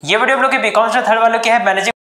ये वीडियो हम लोग के बीकॉम से थर्ड वालों की है मैनेजिंग।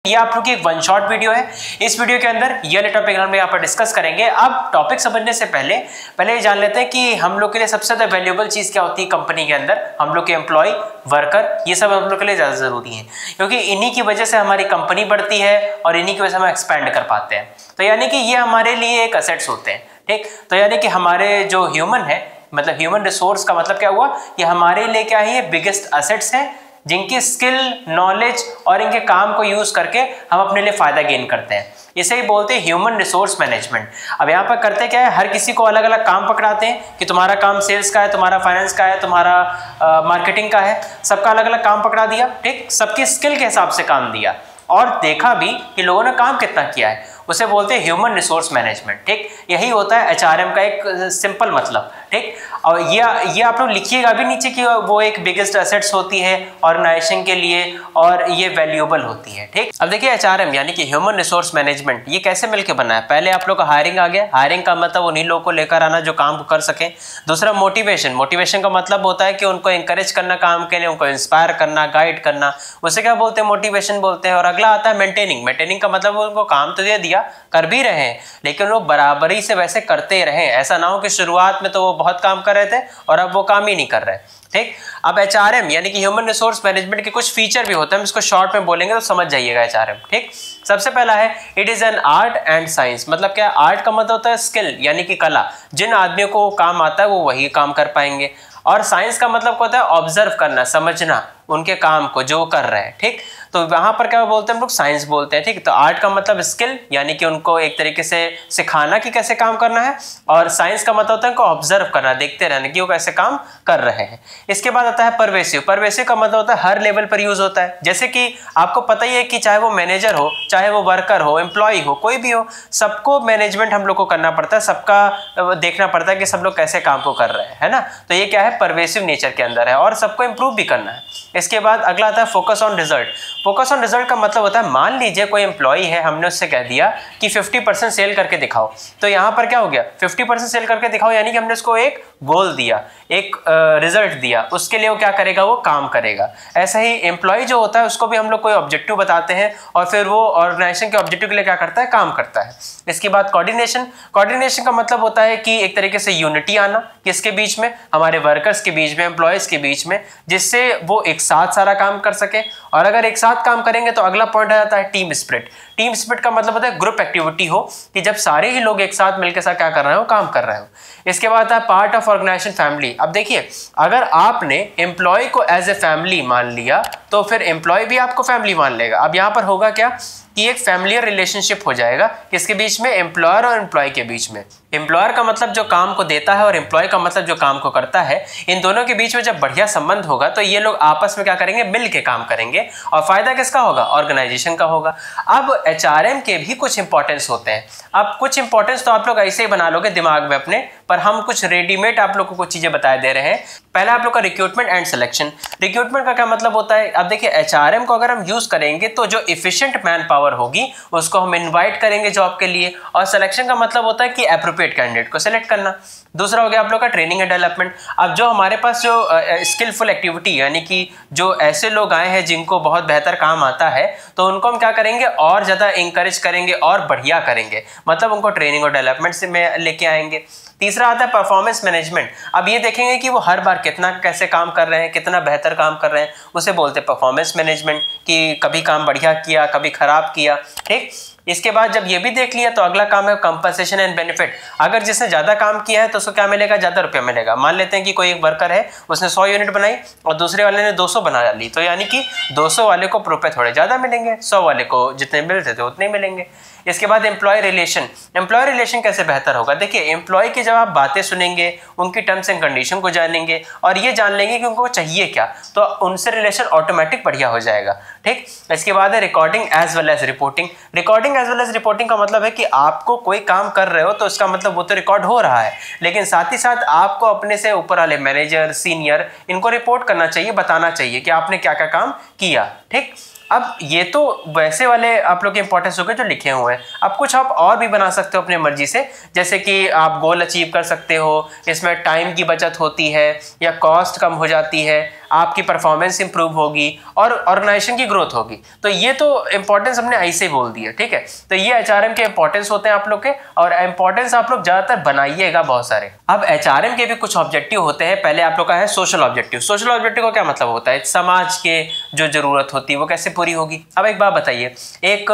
ये आप लोग की एक वन शॉट वीडियो है। इस वीडियो के अंदर ये वाले टॉपिक हम यहाँ पर डिस्कस करेंगे। अब टॉपिक समझने से पहले ये जान लेते हैं कि हम लोग के लिए सबसे ज्यादा वैल्यूएबल चीज क्या होती है कंपनी के अंदर। हम लोग के एम्प्लॉय, वर्कर, ये सब हम लोग के लिए ज्यादा जरूरी है, क्योंकि इन्हीं की वजह से हमारी कंपनी बढ़ती है और इन्हीं की वजह से हम एक्सपेंड कर पाते हैं। तो यानी कि ये हमारे लिए एक असेट्स होते हैं, ठीक। तो यानी कि हमारे जो ह्यूमन है, मतलब ह्यूमन रिसोर्स का मतलब क्या हुआ कि हमारे लिए क्या है, ये बिगेस्ट असेट्स है, जिनकी स्किल, नॉलेज और इनके काम को यूज करके हम अपने लिए फायदा गेन करते हैं। इसे ही बोलते हैं ह्यूमन रिसोर्स मैनेजमेंट। अब यहाँ पर करते क्या है, हर किसी को अलग अलग काम पकड़ाते हैं कि तुम्हारा काम सेल्स का है, तुम्हारा फाइनेंस का है, तुम्हारा मार्केटिंग का है। सबका अलग अलग काम पकड़ा दिया, ठीक। सबकी स्किल के हिसाब से काम दिया और देखा भी कि लोगों ने काम कितना किया है। उसे बोलते हैं ह्यूमन रिसोर्स मैनेजमेंट, ठीक। यही होता है एचआरएम का एक सिंपल मतलब, ठीक। और ये आप लोग लिखिएगा भी नीचे कि वो एक बिगेस्ट एसेट्स होती है ऑर्गेनाइजेशन के लिए और ये वैल्यूएबल होती है, ठीक। अब देखिए एचआरएम यानी कि ह्यूमन रिसोर्स मैनेजमेंट ये कैसे मिलकर बना है। पहले आप लोग का हायरिंग आ गया। हायरिंग का मतलब उन्हीं लोगों को लेकर आना जो काम को कर सकें। दूसरा मोटिवेशन। मोटिवेशन का मतलब होता है कि उनको इंकरेज करना काम के लिए, उनको इंस्पायर करना, गाइड करना, उसे क्या बोलते हैं, मोटिवेशन बोलते हैं। और अगला आता है मेंटेनिंग। मेंटेनिंग का मतलब उनको काम तो दे दिया, कर भी रहे हैं, लेकिन वो बराबरी से वैसे करते रहे। ऐसा ना हो कि शुरुआत में तो वो बहुत काम कर रहे थे और अब वो काम ही नहीं कर रहे, ठीक। अब एचआरएम यानी कि ह्यूमन रिसोर्स मैनेजमेंट के कुछ फीचर भी होते हैं, हम इसको शॉर्ट में बोलेंगे तो समझ जाइएगा एचआरएम, ठीक। सबसे पहला है it is an art and science. मतलब क्या, आर्ट का मतलब होता है स्किल यानी कि कला। जिन आदमियों को काम आता है वो वही काम कर पाएंगे। और साइंस का मतलब होता है ऑब्जर्व करना, समझना उनके काम को जो कर रहे हैं, ठीक। तो वहां पर क्या बोलते हैं हम लोग, साइंस बोलते हैं, ठीक। तो आर्ट का मतलब स्किल यानी कि उनको एक तरीके से सिखाना कि कैसे काम करना है। और साइंस का मतलब होता है उनको ऑब्जर्व करना, देखते रहना कि वो कैसे काम कर रहे हैं। इसके बाद आता है परवेसिव। परवेसिव का मतलब होता है हर लेवल पर यूज होता है। जैसे कि आपको पता ही है कि चाहे वो मैनेजर हो, चाहे वो वर्कर हो, एम्प्लॉय हो, कोई भी हो, सबको मैनेजमेंट हम लोग को करना पड़ता है, सबका देखना पड़ता है कि सब लोग कैसे काम को कर रहे हैं, है ना। तो ये क्या है, परवेसिव नेचर के अंदर है और सबको इंप्रूव भी करना है। इसके बाद अगला आता है focus on result. Focus on result का मतलब होता है, मान लीजिए कोई एम्प्लॉय है, हमने उससे कह दिया कि 50% सेल करके दिखाओ। तो यहाँ पर क्या हो गया, 50% सेल करके दिखाओ यानी कि हमने उसको एक गोल दिया, एक रिजल्ट दिया, उसके लिए वो क्या करेगा, वो काम करेगा। ऐसा ही एम्प्लॉय जो होता है उसको भी हम लोग कोई ऑब्जेक्टिव बताते हैं और फिर वो ऑर्गेनाइजेशन के ऑब्जेक्टिव के लिए क्या करता है, काम करता है। इसके बाद कोऑर्डिनेशन। कोऑर्डिनेशन का मतलब होता है कि एक तरीके से यूनिटी आना, किसके बीच में, हमारे वर्कर्स के बीच में, एम्प्लॉयज के बीच में, जिससे वो एक साथ सारा काम कर सके। और अगर एक साथ काम करेंगे तो अगला पॉइंट आ जाता है टीम स्पिरिट। टीम स्पिरिट का मतलब होता है ग्रुप एक्टिविटी हो, कि जब सारे ही लोग एक साथ मिलकर साथ क्या कर रहे हो, काम कर रहे हो। इसके बाद आता है पार्ट ऑफ ऑर्गेनाइजेशन फैमिली। अब देखिए, अगर आपने एम्प्लॉय को एज ए फैमिली मान लिया तो फिर एम्प्लॉय भी आपको फैमिली मान लेगा। अब यहाँ पर होगा क्या कि एक फैमिलियर रिलेशनशिप हो जाएगा, किसके बीच में, एम्प्लॉयर और एम्प्लॉय के बीच में। एम्प्लॉयर का मतलब जो काम को देता है और एम्प्लॉय का मतलब जो काम को करता है। इन दोनों के बीच में जब बढ़िया संबंध होगा तो ये लोग आपस में क्या करेंगे, मिल के काम करेंगे और फायदा किसका होगा, ऑर्गेनाइजेशन का होगा। अब एचआरएम के भी कुछ इंपॉर्टेंस होते हैं। अब कुछ इंपॉर्टेंस तो आप लोग ऐसे ही बना लोगे दिमाग में अपने, पर हम कुछ रेडीमेड आप लोग को कुछ चीजें बता दे रहे हैं। पहला आप लोग का रिक्रूटमेंट एंड सिलेक्शन। रिक्रूटमेंट का क्या मतलब होता है, अब देखिए एचआरएम को अगर हम यूज करेंगे तो जो इफिशिएंट मैन पावर होगी उसको हम इनवाइट करेंगे जॉब के लिए। और सिलेक्शन का मतलब होता है कि एप्रोप्रिएट कैंडिडेट को सिलेक्ट करना। दूसरा हो गया आप लोग का ट्रेनिंग एंड डेवलपमेंट। अब जो हमारे पास जो स्किलफुल एक्टिविटी यानी कि जो ऐसे लोग आए हैं जिनको बहुत बेहतर काम आता है, तो उनको हम क्या करेंगे, और ज़्यादा इंकरेज करेंगे और बढ़िया करेंगे, मतलब उनको ट्रेनिंग और डेवलपमेंट से में लेके आएंगे। तीसरा आता है परफॉर्मेंस मैनेजमेंट। अब ये देखेंगे कि वो हर बार कितना कैसे काम कर रहे हैं, कितना बेहतर काम कर रहे हैं, उसे बोलते हैं परफॉर्मेंस मैनेजमेंट, कि कभी काम बढ़िया किया, कभी खराब किया, ठीक। इसके बाद जब ये भी देख लिया तो अगला काम है कंपनसेशन एंड बेनिफिट। अगर जिसने ज़्यादा काम किया है तो उसको क्या मिलेगा, ज़्यादा रुपया मिलेगा। मान लेते हैं कि कोई एक वर्कर है, उसने 100 यूनिट बनाई और दूसरे वाले ने 200 बना ली, तो यानी कि 200 वाले को रुपये थोड़े ज़्यादा मिलेंगे, 100 वाले को जितने मिलते थे उतने मिलेंगे। इसके बाद एम्प्लॉय रिलेशन। एम्प्लॉय रिलेशन कैसे बेहतर होगा, देखिए एम्प्लॉय की जब आप बातें सुनेंगे, उनकी टर्म्स एंड कंडीशन को जानेंगे और ये जान लेंगे कि उनको चाहिए क्या, तो उनसे रिलेशन ऑटोमेटिक बढ़िया हो जाएगा, ठीक। इसके बाद है recording as well as reporting. Recording as well as reporting का मतलब है कि आपको कोई काम कर रहे हो तो इसका मतलब वो तो रिकॉर्ड हो रहा है, लेकिन साथ ही साथ आपको अपने से ऊपर वाले मैनेजर, सीनियर, इनको रिपोर्ट करना चाहिए, बताना चाहिए कि आपने क्या क्या काम किया। ठीक, अब ये तो वैसे वाले आप लोग के इंपॉर्टेंस हो गए जो लिखे हुए हैं। अब कुछ आप और भी बना सकते हो अपने मर्जी से, जैसे कि आप गोल अचीव कर सकते हो, इसमें टाइम की बचत होती है या कॉस्ट कम हो जाती है, आपकी परफॉर्मेंस इंप्रूव होगी और ऑर्गेनाइजेशन की ग्रोथ होगी। तो ये तो इंपॉर्टेंस हमने ऐसे ही बोल दिया। ठीक है, तो ये एचआरएम के इंपॉर्टेंस होते हैं आप लोग के, और इंपॉर्टेंस आप लोग ज्यादातर बनाइएगा बहुत सारे। अब एचआरएम के भी कुछ ऑब्जेक्टिव होते हैं। पहले आप लोग का है सोशल ऑब्जेक्टिव। सोशल ऑब्जेक्टिव का क्या मतलब होता है? समाज के जो जरूरत होती है वो कैसे पूरी होगी। अब एक बात बताइए, एक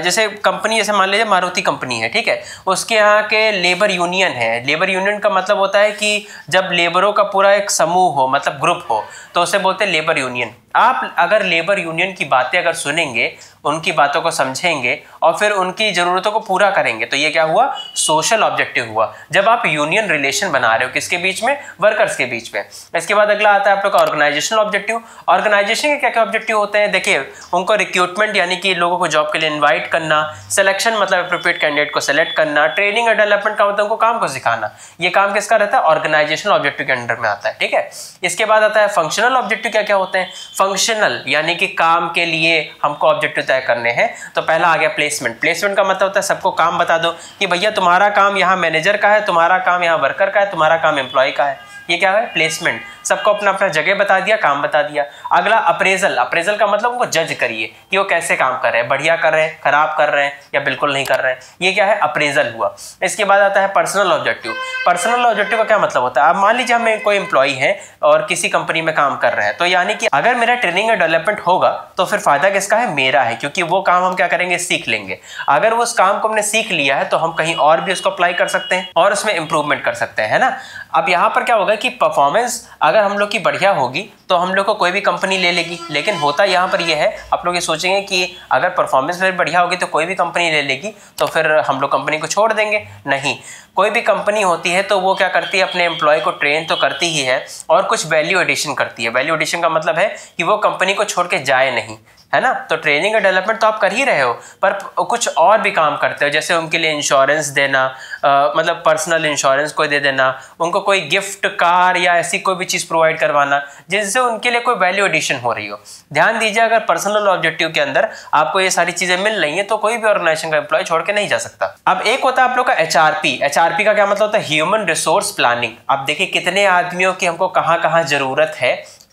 जैसे कंपनी, जैसे मान लीजिए मारुति कंपनी है, ठीक है, उसके यहाँ के लेबर यूनियन है। लेबर यूनियन का मतलब होता है कि जब लेबरों का पूरा एक समूह हो, मतलब ग्रुप हो, तो उसे बोलते हैं लेबर यूनियन। आप अगर लेबर यूनियन की बातें अगर सुनेंगे, उनकी बातों को समझेंगे और फिर उनकी ज़रूरतों को पूरा करेंगे, तो ये क्या हुआ? सोशल ऑब्जेक्टिव हुआ। जब आप यूनियन रिलेशन बना रहे हो किसके बीच में? वर्कर्स के बीच में। इसके बाद अगला आता है आप लोग का ऑर्गेनाइजेशनल ऑब्जेक्टिव। ऑर्गेनाइजेशन के क्या क्या ऑब्जेक्टिव होते हैं? देखिए, उनको रिक्रूटमेंट यानी कि लोगों को जॉब के लिए इन्वाइट करना, सिलेक्शन मतलब अप्रोप्रिएट कैंडिडेट को सेलेक्ट करना, ट्रेनिंग और डेवलपमेंट का मतलब उनको काम को सिखाना। ये काम किसका रहता है? ऑर्गेनाइजेशनल ऑब्जेक्टिव के अंडर में आता है। ठीक है, इसके बाद आता है फंक्शनल ऑब्जेक्टिव। क्या क्या होते हैं? फंक्शनल यानी कि काम के लिए हमको ऑब्जेक्टिव तय करने हैं। तो पहला आ गया प्लेसमेंट। प्लेसमेंट का मतलब होता है सबको काम बता दो कि भैया तुम्हारा काम यहाँ मैनेजर का है, तुम्हारा काम यहाँ वर्कर का है, तुम्हारा काम एम्प्लॉय का है। ये क्या है? प्लेसमेंट। सबको अपना अपना जगह बता दिया, काम बता दिया। अगला अप्रेजल। अप्रेजल का मतलब उनको जज करिए कि वो कैसे काम कर रहे हैं, बढ़िया कर रहे हैं, खराब कर रहे हैं या बिल्कुल नहीं कर रहे हैं। ये क्या है? अप्रेजल हुआ। इसके बाद आता है पर्सनल ऑब्जेक्टिव। पर्सनल ऑब्जेक्टिव का क्या मतलब होता है? अब मान लीजिए हम कोई एम्प्लॉय है और किसी कंपनी में काम कर रहे हैं, तो यानी कि अगर मेरा ट्रेनिंग और डेवलपमेंट होगा तो फिर फायदा किसका है? मेरा है, क्योंकि वो काम हम क्या करेंगे? सीख लेंगे। अगर वो उस काम को हमने सीख लिया है तो हम कहीं और भी उसको अप्लाई कर सकते हैं और उसमें इंप्रूवमेंट कर सकते हैं, है ना। अब यहाँ पर क्या होगा कि परफॉर्मेंस अगर हम लोग की बढ़िया होगी तो हम लोग को कोई भी कंपनी ले लेगी। लेकिन होता यहाँ पर ये है, आप लोग ये सोचेंगे कि अगर परफॉर्मेंस मेरी बढ़िया होगी तो कोई भी कंपनी ले लेगी, तो फिर हम लोग कंपनी को छोड़ देंगे। नहीं, कोई भी कंपनी होती है तो वो क्या करती है? अपने एम्प्लॉय को ट्रेन तो करती ही है और कुछ वैल्यू एडिशन करती है। वैल्यू एडिशन का मतलब है कि वो कंपनी को छोड़ के जाए नहीं, है ना। तो ट्रेनिंग और डेवलपमेंट तो आप कर ही रहे हो, पर कुछ और भी काम करते हो, जैसे उनके लिए इंश्योरेंस देना, मतलब पर्सनल इंश्योरेंस कोई दे देना, उनको कोई गिफ्ट कार या ऐसी कोई भी चीज़ प्रोवाइड करवाना जिनसे उनके लिए कोई वैल्यू एडिशन हो रही हो। ध्यान दीजिए, अगर पर्सनल ऑब्जेक्टिव के अंदर आपको ये सारी चीज़ें मिल रही हैं तो कोई भी ऑर्गेनाइजेशन का एम्प्लॉय छोड़ के नहीं जा सकता। अब एक होता है आप लोग का एचआरपी। एचआरपी का क्या मतलब होता है? Human resource planning. अब देखिए कितने आदमियों की हमको कहाँ कहाँ जरूरत है,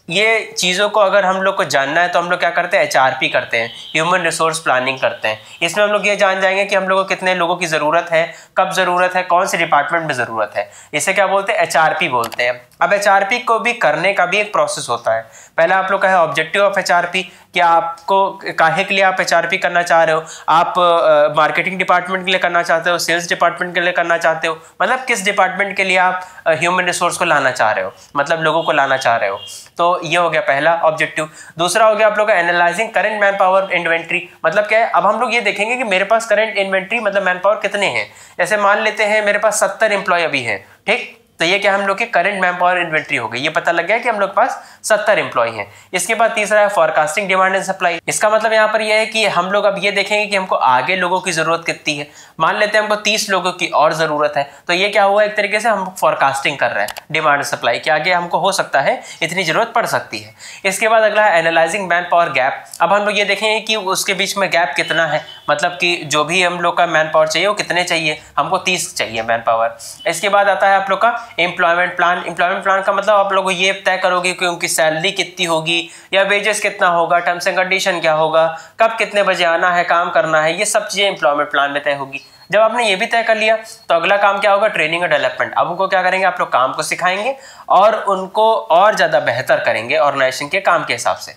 ये चीज़ों को अगर हम लोग को जानना है तो हम लोग क्या करते हैं? एचआरपी करते हैं, ह्यूमन रिसोर्स प्लानिंग करते हैं। इसमें हम लोग ये जान जाएंगे कि हम लोग को कितने लोगों की ज़रूरत है, कब ज़रूरत है, कौन से डिपार्टमेंट में ज़रूरत है। इसे क्या बोलते हैं? एचआरपी बोलते हैं। अब एचआरपी को भी करने का भी एक प्रोसेस होता है। पहले आप लोग का है ऑब्जेक्टिव ऑफ एचआरपी, कि आपको काहे के लिए आप एचआरपी करना चाह रहे हो। आप मार्केटिंग डिपार्टमेंट के लिए करना चाहते हो, सेल्स डिपार्टमेंट के लिए करना चाहते हो, मतलब किस डिपार्टमेंट के लिए आप ह्यूमन रिसोर्स को लाना चाह रहे हो, मतलब लोगों को लाना चाह रहे हो। तो ये हो गया पहला ऑब्जेक्टिव। दूसरा हो गया आप लोग का analysing current man power inventory. मतलब क्या है? अब हम लोग ये देखेंगे कि मेरे पास करंट इन्वेंट्री मतलब मैन पावर कितने हैं। जैसे मान लेते हैं मेरे पास 70 एम्प्लॉय अभी हैं, ठीक, तो ये क्या हम लोग के करंट मैन पावर इन्वेंट्री हो गई। ये पता लग गया कि हम लोग पास 70 एम्प्लॉय हैं। इसके बाद तीसरा है फॉरकास्टिंग डिमांड एंड सप्लाई। इसका मतलब यहाँ पर यह है कि हम लोग अब ये देखेंगे कि हमको आगे लोगों की जरूरत कितनी है। मान लेते हैं हमको 30 लोगों की और जरूरत है, तो ये क्या हुआ? एक तरीके से हम फॉरकास्टिंग कर रहे हैं डिमांड सप्लाई के, आगे हमको हो सकता है इतनी जरूरत पड़ सकती है। इसके बाद अगला है एनालाइजिंग मैन पावर गैप। अब हम लोग ये देखेंगे कि उसके बीच में गैप कितना है, मतलब कि जो भी हम लोग का मैन पावर चाहिए वो कितने चाहिए, हमको 30 चाहिए मैन पावर। इसके बाद आता है आप लोग का एम्प्लॉयमेंट प्लान। एम्प्लॉयमेंट प्लान का मतलब आप लोग ये तय करोगे कि उनकी सैलरी कितनी होगी या वेजेस कितना होगा, टर्म्स एंड कंडीशन क्या होगा, कब कितने बजे आना है, काम करना है, ये सब चीज़ें एम्प्लॉयमेंट प्लान में तय होगी। जब आपने ये भी तय कर लिया तो अगला काम क्या होगा? ट्रेनिंग और डेवलपमेंट। अब उनको क्या करेंगे? आप लोग काम को सिखाएंगे और उनको और ज़्यादा बेहतर करेंगे ऑर्गेनाइजेशन के काम के हिसाब से।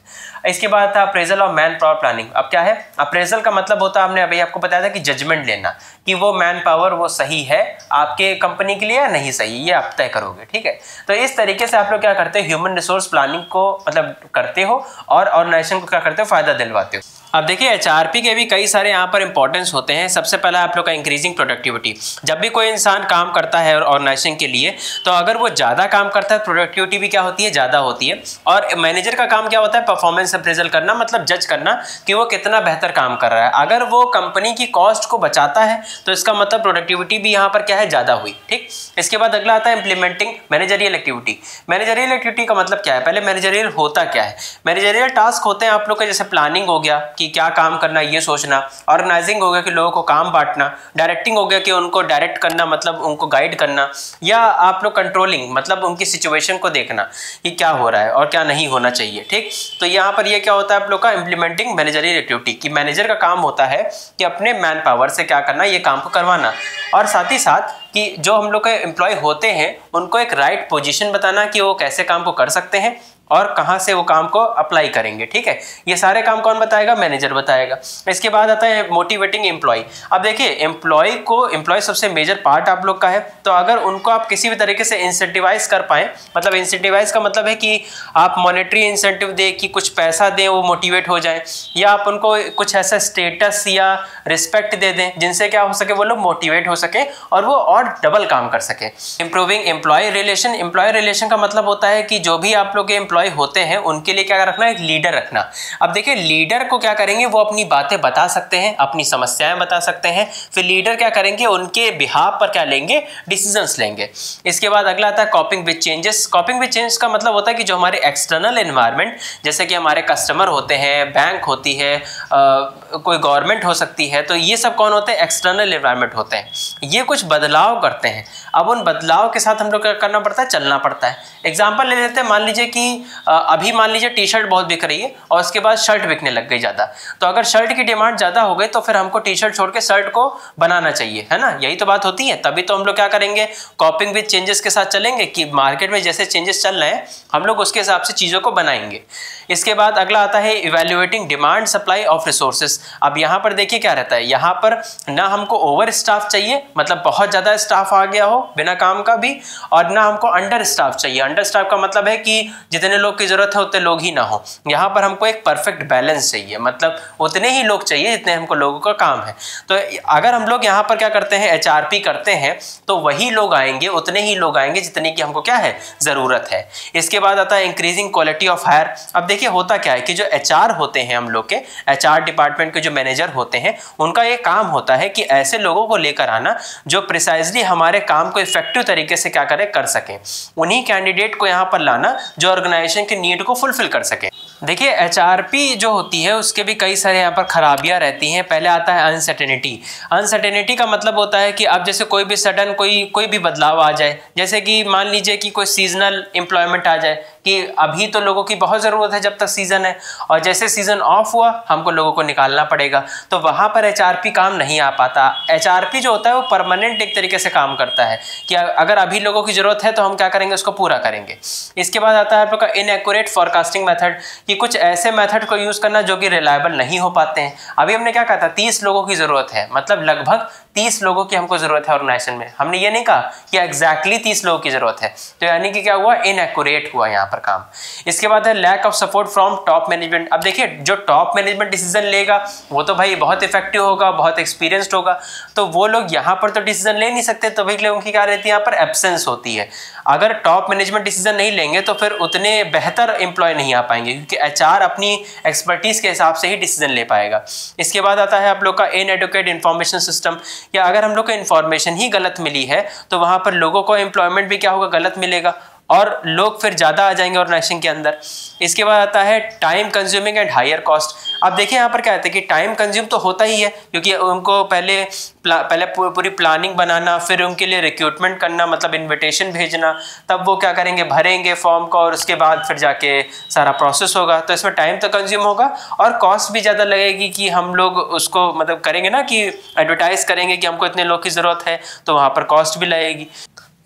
इसके बाद था अप्रेजल और मैन पावर प्लानिंग। अब क्या है? अप्रेजल का मतलब होता है, हमने अभी आपको बताया था कि जजमेंट लेना, कि वो मैन पावर वो सही है आपके कंपनी के लिए या नहीं सही, ये आप तय करोगे, ठीक है। तो इस तरीके से आप लोग क्या करते हो? ह्यूमन रिसोर्स प्लानिंग को मतलब करते हो और ऑर्गेनाइजेशन को क्या करते हो? फायदा दिलवाते हो। अब देखिए एचआरपी के भी कई सारे यहाँ पर इंपॉर्टेंस होते हैं। सबसे पहला आप लोग का इंक्रीजिंग प्रोडक्टिविटी। जब भी कोई इंसान काम करता है ऑर्गेनाइजेशन के लिए, तो अगर वो ज़्यादा काम करता है प्रोडक्टिविटी भी क्या होती है, ज़्यादा होती है। और मैनेजर का काम क्या होता है, परफॉर्मेंस अप्रेजल करना, मतलब जज करना कि वो कितना बेहतर काम कर रहा है। अगर वो कंपनी की कॉस्ट को बचाता है तो इसका मतलब प्रोडक्टिविटी भी यहाँ पर क्या है, ज़्यादा हुई। ठीक, इसके बाद अगला आता है implementing managerial activity. Managerial activity का मतलब क्या है, पहले मैनेजरियल होता क्या है। मैनेजरियल टास्क होते हैं आप लोग के, जैसे प्लानिंग हो गया कि क्या काम करना ये सोचना, ऑर्गेनाइजिंग हो गया कि लोगों को काम बांटना, डायरेक्टिंग हो गया कि उनको डायरेक्ट करना मतलब उनको गाइड करना, या आप लोग कंट्रोलिंग मतलब उनकी सिचुएशन को देखना कि क्या हो रहा है और क्या नहीं होना चाहिए। ठीक, तो यहाँ पर ये क्या होता है आप लोग का इंप्लीमेंटिंग मैनेजरियल एक्टिविटी, कि मैनेजर का काम होता है कि अपने मैन पावर से क्या करना, ये काम को करवाना, और साथ ही साथ कि जो हम लोग के एम्प्लॉय होते हैं उनको एक राइट पोजीशन बताना कि वो कैसे काम को कर सकते हैं और कहाँ से वो काम को अप्लाई करेंगे। ठीक है, ये सारे काम कौन बताएगा, मैनेजर बताएगा। इसके बाद आता है मोटिवेटिंग एम्प्लॉय। अब देखिए एम्प्लॉय सबसे मेजर पार्ट आप लोग का है, तो अगर उनको आप किसी भी तरीके से इंसेंटिवाइज कर पाएँ, मतलब इंसेंटिवाइज का मतलब है कि आप मॉनेटरी इंसेंटिव दें, कि कुछ पैसा दें वो मोटिवेट हो जाए, या आप उनको कुछ ऐसा स्टेटस या रिस्पेक्ट दे दें जिनसे क्या हो सके, वो लोग मोटिवेट हो सके और वो और डबल काम कर सके। Improving employ relation. Employ relation का मतलब होता है कि जो भी आप लोग के एम्प्लॉय होते हैं उनके लिए क्या रखना, एक लीडर रखना। अब देखिए लीडर को क्या करेंगे, वो अपनी बातें बता सकते हैं, अपनी समस्याएं बता सकते हैं, फिर लीडर क्या करेंगे, उनके बिहाफ पर क्या लेंगे, डिसीजंस लेंगे। इसके बाद अगला आता है कॉपिंग विद चेंजेस। कॉपिंग विद चेंज का मतलब होता है कि जो हमारे एक्सटर्नल एनवायरनमेंट, जैसे कि हमारे कस्टमर होते हैं, बैंक होती है, कोई गवर्नमेंट हो सकती है, तो ये सब कौन होते हैं, एक्सटर्नल एनवायरनमेंट होते हैं। ये कुछ बदलाव करते हैं, अब उन बदलाव के साथ हम लोग क्या करना पड़ता है, चलना पड़ता है। एग्जाम्पल ले लेते हैं, मान लीजिए कि अभी मान लीजिए टी शर्ट बहुत बिक रही है और उसके बाद शर्ट बिकने लग गई ज़्यादा, तो अगर शर्ट की डिमांड ज़्यादा हो गई तो फिर हमको टी शर्ट छोड़ के शर्ट को बनाना चाहिए, है ना, यही तो बात होती है। तभी तो हम लोग क्या करेंगे, कॉपिंग विद चेंजेस के साथ चलेंगे कि मार्केट में जैसे चेंजेस चल रहे हैं हम लोग उसके हिसाब से चीज़ों को बनाएंगे। इसके बाद अगला आता है evaluating demand supply of resources. अब यहाँ पर देखिए क्या रहता है, यहाँ पर ना हमको ओवर स्टाफ चाहिए, मतलब बहुत ज़्यादा स्टाफ आ गया हो बिना काम का भी, और ना हमको अंडर स्टाफ चाहिए। अंडर स्टाफ का मतलब है कि जितने लोग की जरूरत है उतने लोग ही ना हो। यहाँ पर हमको एक परफेक्ट बैलेंस चाहिए, मतलब उतने ही लोग चाहिए जितने हमको लोगों का काम है। तो अगर हम लोग यहाँ पर क्या करते हैं, HRP करते हैं, तो वही लोग आएंगे, उतने ही लोग आएंगे जितने की हमको क्या है, ज़रूरत है। इसके बाद आता है इंक्रीजिंग क्वालिटी ऑफ हायर। अब देखिए होता क्या है कि जो HR होते हैं, हम लोग के HR डिपार्टमेंट के जो मैनेजर होते हैं, उनका ये काम होता है कि ऐसे लोगों को लेकर आना जो प्रिसाइजली हमारे काम को इफेक्टिव तरीके से क्या करें, कर सकें। उन्हीं कैंडिडेट को यहाँ पर लाना जो ऑर्गेनाइजेशन की नीड को फुलफिल कर सके। देखिए HRP जो होती है उसके भी कई सारे यहाँ पर खराबियाँ रहती हैं। पहले आता है अनसर्टेनिटी। अनसर्टेनिटी का मतलब होता है कि अब जैसे कोई भी सडन कोई भी बदलाव आ जाए, जैसे कि मान लीजिए कि कोई सीजनल एम्प्लॉयमेंट आ जाए कि अभी तो लोगों की बहुत ज़रूरत है जब तक सीज़न है, और जैसे सीज़न ऑफ हुआ हमको लोगों को निकालना पड़ेगा, तो वहाँ पर HRP काम नहीं आ पाता। HRP जो होता है वो परमानेंट एक तरीके से काम करता है कि अगर अभी लोगों की ज़रूरत है तो हम क्या करेंगे, उसको पूरा करेंगे। इसके बाद आता है आप लोग का इनएक्यूरेट फॉरकास्टिंग मेथड, कि कुछ ऐसे मेथड को यूज़ करना जो कि रिलायबल नहीं हो पाते हैं। अभी हमने क्या कहा था, 30 लोगों की ज़रूरत है, मतलब लगभग 30 लोगों की हमको ज़रूरत है ऑर्गेनाइजेशन में। हमने ये नहीं कहा कि एग्जैक्टली 30 लोगों की ज़रूरत है, तो यानी कि क्या हुआ, इनएक्यूरेट हुआ यहाँ पर काम। इसके बाद है lack of support from top management. अब देखिए जो टॉप मैनेजमेंट डिसीजन लेगा वो तो भाई बहुत इफेक्टिव होगा, बहुत एक्सपीरियंस्ड होगा, तो वो लोग यहाँ पर तो डिसीजन ले नहीं सकते, तो भाई लोगों की क्या रहती है, यहाँ पर एब्सेंस होती है। अगर टॉप मैनेजमेंट डिसीजन नहीं लेंगे तो फिर उतने बेहतर एम्प्लॉय नहीं आ पाएंगे, क्योंकि HR अपनी एक्सपर्टीज़ के हिसाब से ही डिसीजन ले पाएगा। इसके बाद आता है आप लोग का इनएडुकेट इन्फॉर्मेशन सिस्टम, या अगर हम लोग को इन्फॉर्मेशन ही गलत मिली है तो वहाँ पर लोगों को एम्प्लॉयमेंट भी क्या होगा, गलत मिलेगा, और लोग फिर ज़्यादा आ जाएंगे ऑर्गेनाइजेशन के अंदर। इसके बाद आता है time consuming and higher cost. अब देखिए यहाँ पर क्या होता है कि टाइम कंज्यूम तो होता ही है, क्योंकि उनको पहले पूरी प्लानिंग बनाना, फिर उनके लिए रिक्रूटमेंट करना, मतलब इनविटेशन भेजना, तब वो क्या करेंगे, भरेंगे फॉर्म को, और उसके बाद फिर जाके सारा प्रोसेस होगा, तो इसमें टाइम तो कंज्यूम होगा और कॉस्ट भी ज़्यादा लगेगी कि हम लोग उसको मतलब करेंगे ना कि एडवर्टाइज करेंगे कि हमको इतने लोग की ज़रूरत है, तो वहाँ पर कॉस्ट भी लगेगी।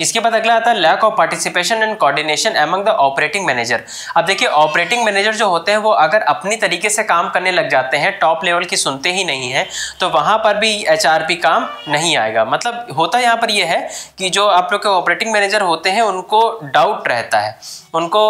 इसके बाद अगला आता है lack of participation and coordination among the operating manager. अब देखिए ऑपरेटिंग मैनेजर जो होते हैं वो अगर अपनी तरीके से काम करने लग जाते हैं, टॉप लेवल की सुनते ही नहीं है, तो वहां पर भी एचआरपी काम नहीं आएगा। मतलब होता यहाँ पर ये है कि जो आप लोग के ऑपरेटिंग मैनेजर होते हैं उनको डाउट रहता है, उनको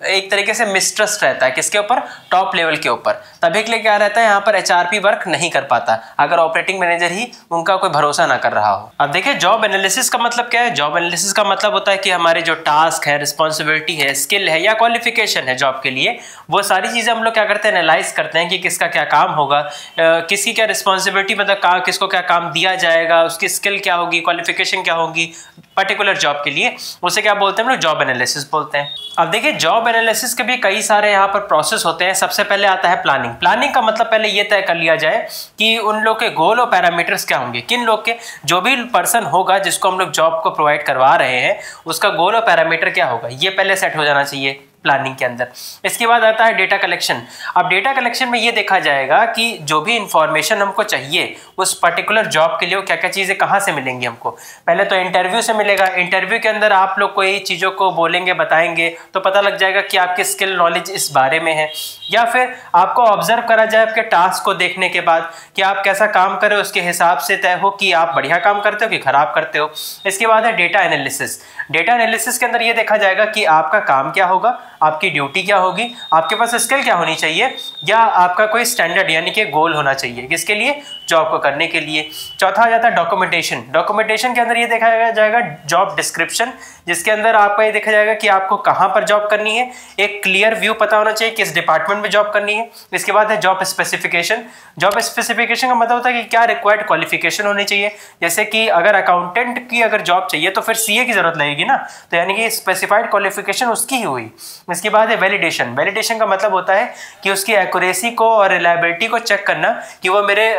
एक तरीके से मिसट्रस्ट रहता है, किसके ऊपर? टॉप लेवल के ऊपर। तभी के लिए क्या रहता है यहाँ पर एचआरपी वर्क नहीं कर पाता अगर ऑपरेटिंग मैनेजर ही उनका कोई भरोसा ना कर रहा हो। अब देखिए जॉब एनालिसिस का मतलब क्या है? जॉब एनालिसिस का मतलब होता है कि हमारे जो टास्क है, रिस्पॉन्सिबिलिटी है, स्किल है या क्वालिफिकेशन है जॉब के लिए, वो सारी चीजें हम लोग क्या करते हैं? एनालाइज करते हैं कि किसका क्या काम होगा, किसकी क्या रिस्पॉन्सिबिलिटी, मतलब किसको क्या काम दिया जाएगा, उसकी स्किल क्या होगी, क्वालिफिकेशन क्या होगी पर्टिकुलर जॉब के लिए, उसे क्या बोलते हैं हम लोग? जॉब एनालिसिस बोलते हैं। अब देखिए जॉब एनालिसिस के भी कई सारे यहाँ पर प्रोसेस होते हैं। सबसे पहले आता है प्लानिंग। प्लानिंग का मतलब पहले ये तय कर लिया जाए कि उन लोग के गोल और पैरामीटर्स क्या होंगे, किन लोग के, जो भी पर्सन होगा जिसको हम लोग जॉब को प्रोवाइड करवा रहे हैं उसका गोल और पैरामीटर क्या होगा, ये पहले सेट हो जाना चाहिए प्लानिंग के अंदर। इसके बाद आता है डेटा कलेक्शन। अब डेटा कलेक्शन में ये देखा जाएगा कि जो भी इंफॉर्मेशन हमको चाहिए उस पर्टिकुलर जॉब के लिए, वो क्या क्या चीज़ें कहाँ से मिलेंगी हमको। पहले तो इंटरव्यू से मिलेगा। इंटरव्यू के अंदर आप लोग कोई चीज़ों को बोलेंगे, बताएंगे, तो पता लग जाएगा कि आपकी स्किल नॉलेज इस बारे में है। या फिर आपको ऑब्जर्व करा जाए आपके टास्क को देखने के बाद कि आप कैसा काम करें, उसके हिसाब से तय हो कि आप बढ़िया काम करते हो कि खराब करते हो। इसके बाद है डेटा एनालिसिस। डेटा एनालिसिस के अंदर ये देखा जाएगा कि आपका काम क्या होगा, आपकी ड्यूटी क्या होगी, आपके पास स्किल क्या होनी चाहिए, या आपका कोई स्टैंडर्ड यानी कि गोल होना चाहिए किसके लिए, जॉब को करने के लिए। चौथा आ जाता है डॉक्यूमेंटेशन। डॉक्यूमेंटेशन के अंदर ये देखा जाएगा जॉब डिस्क्रिप्शन, जिसके अंदर आपका ये देखा जाएगा कि आपको कहाँ पर जॉब करनी है, एक क्लियर व्यू पता होना चाहिए किस डिपार्टमेंट में जॉब करनी है। इसके बाद है जॉब स्पेसिफिकेशन। जॉब स्पेसिफिकेशन का मतलब होता है कि क्या रिक्वायर्ड क्वालिफिकेशन होनी चाहिए। जैसे कि अगर अकाउंटेंट की अगर जॉब चाहिए तो फिर सीए की जरूरत लगेगी ना, तो यानी कि स्पेसिफाइड क्वालिफिकेशन उसकी ही हुई। इसके बाद है वैलिडेशन। वैलिडेशन का मतलब होता है कि उसकी एक्यूरेसी को और रिलायबिलिटी को चेक करना कि वो मेरे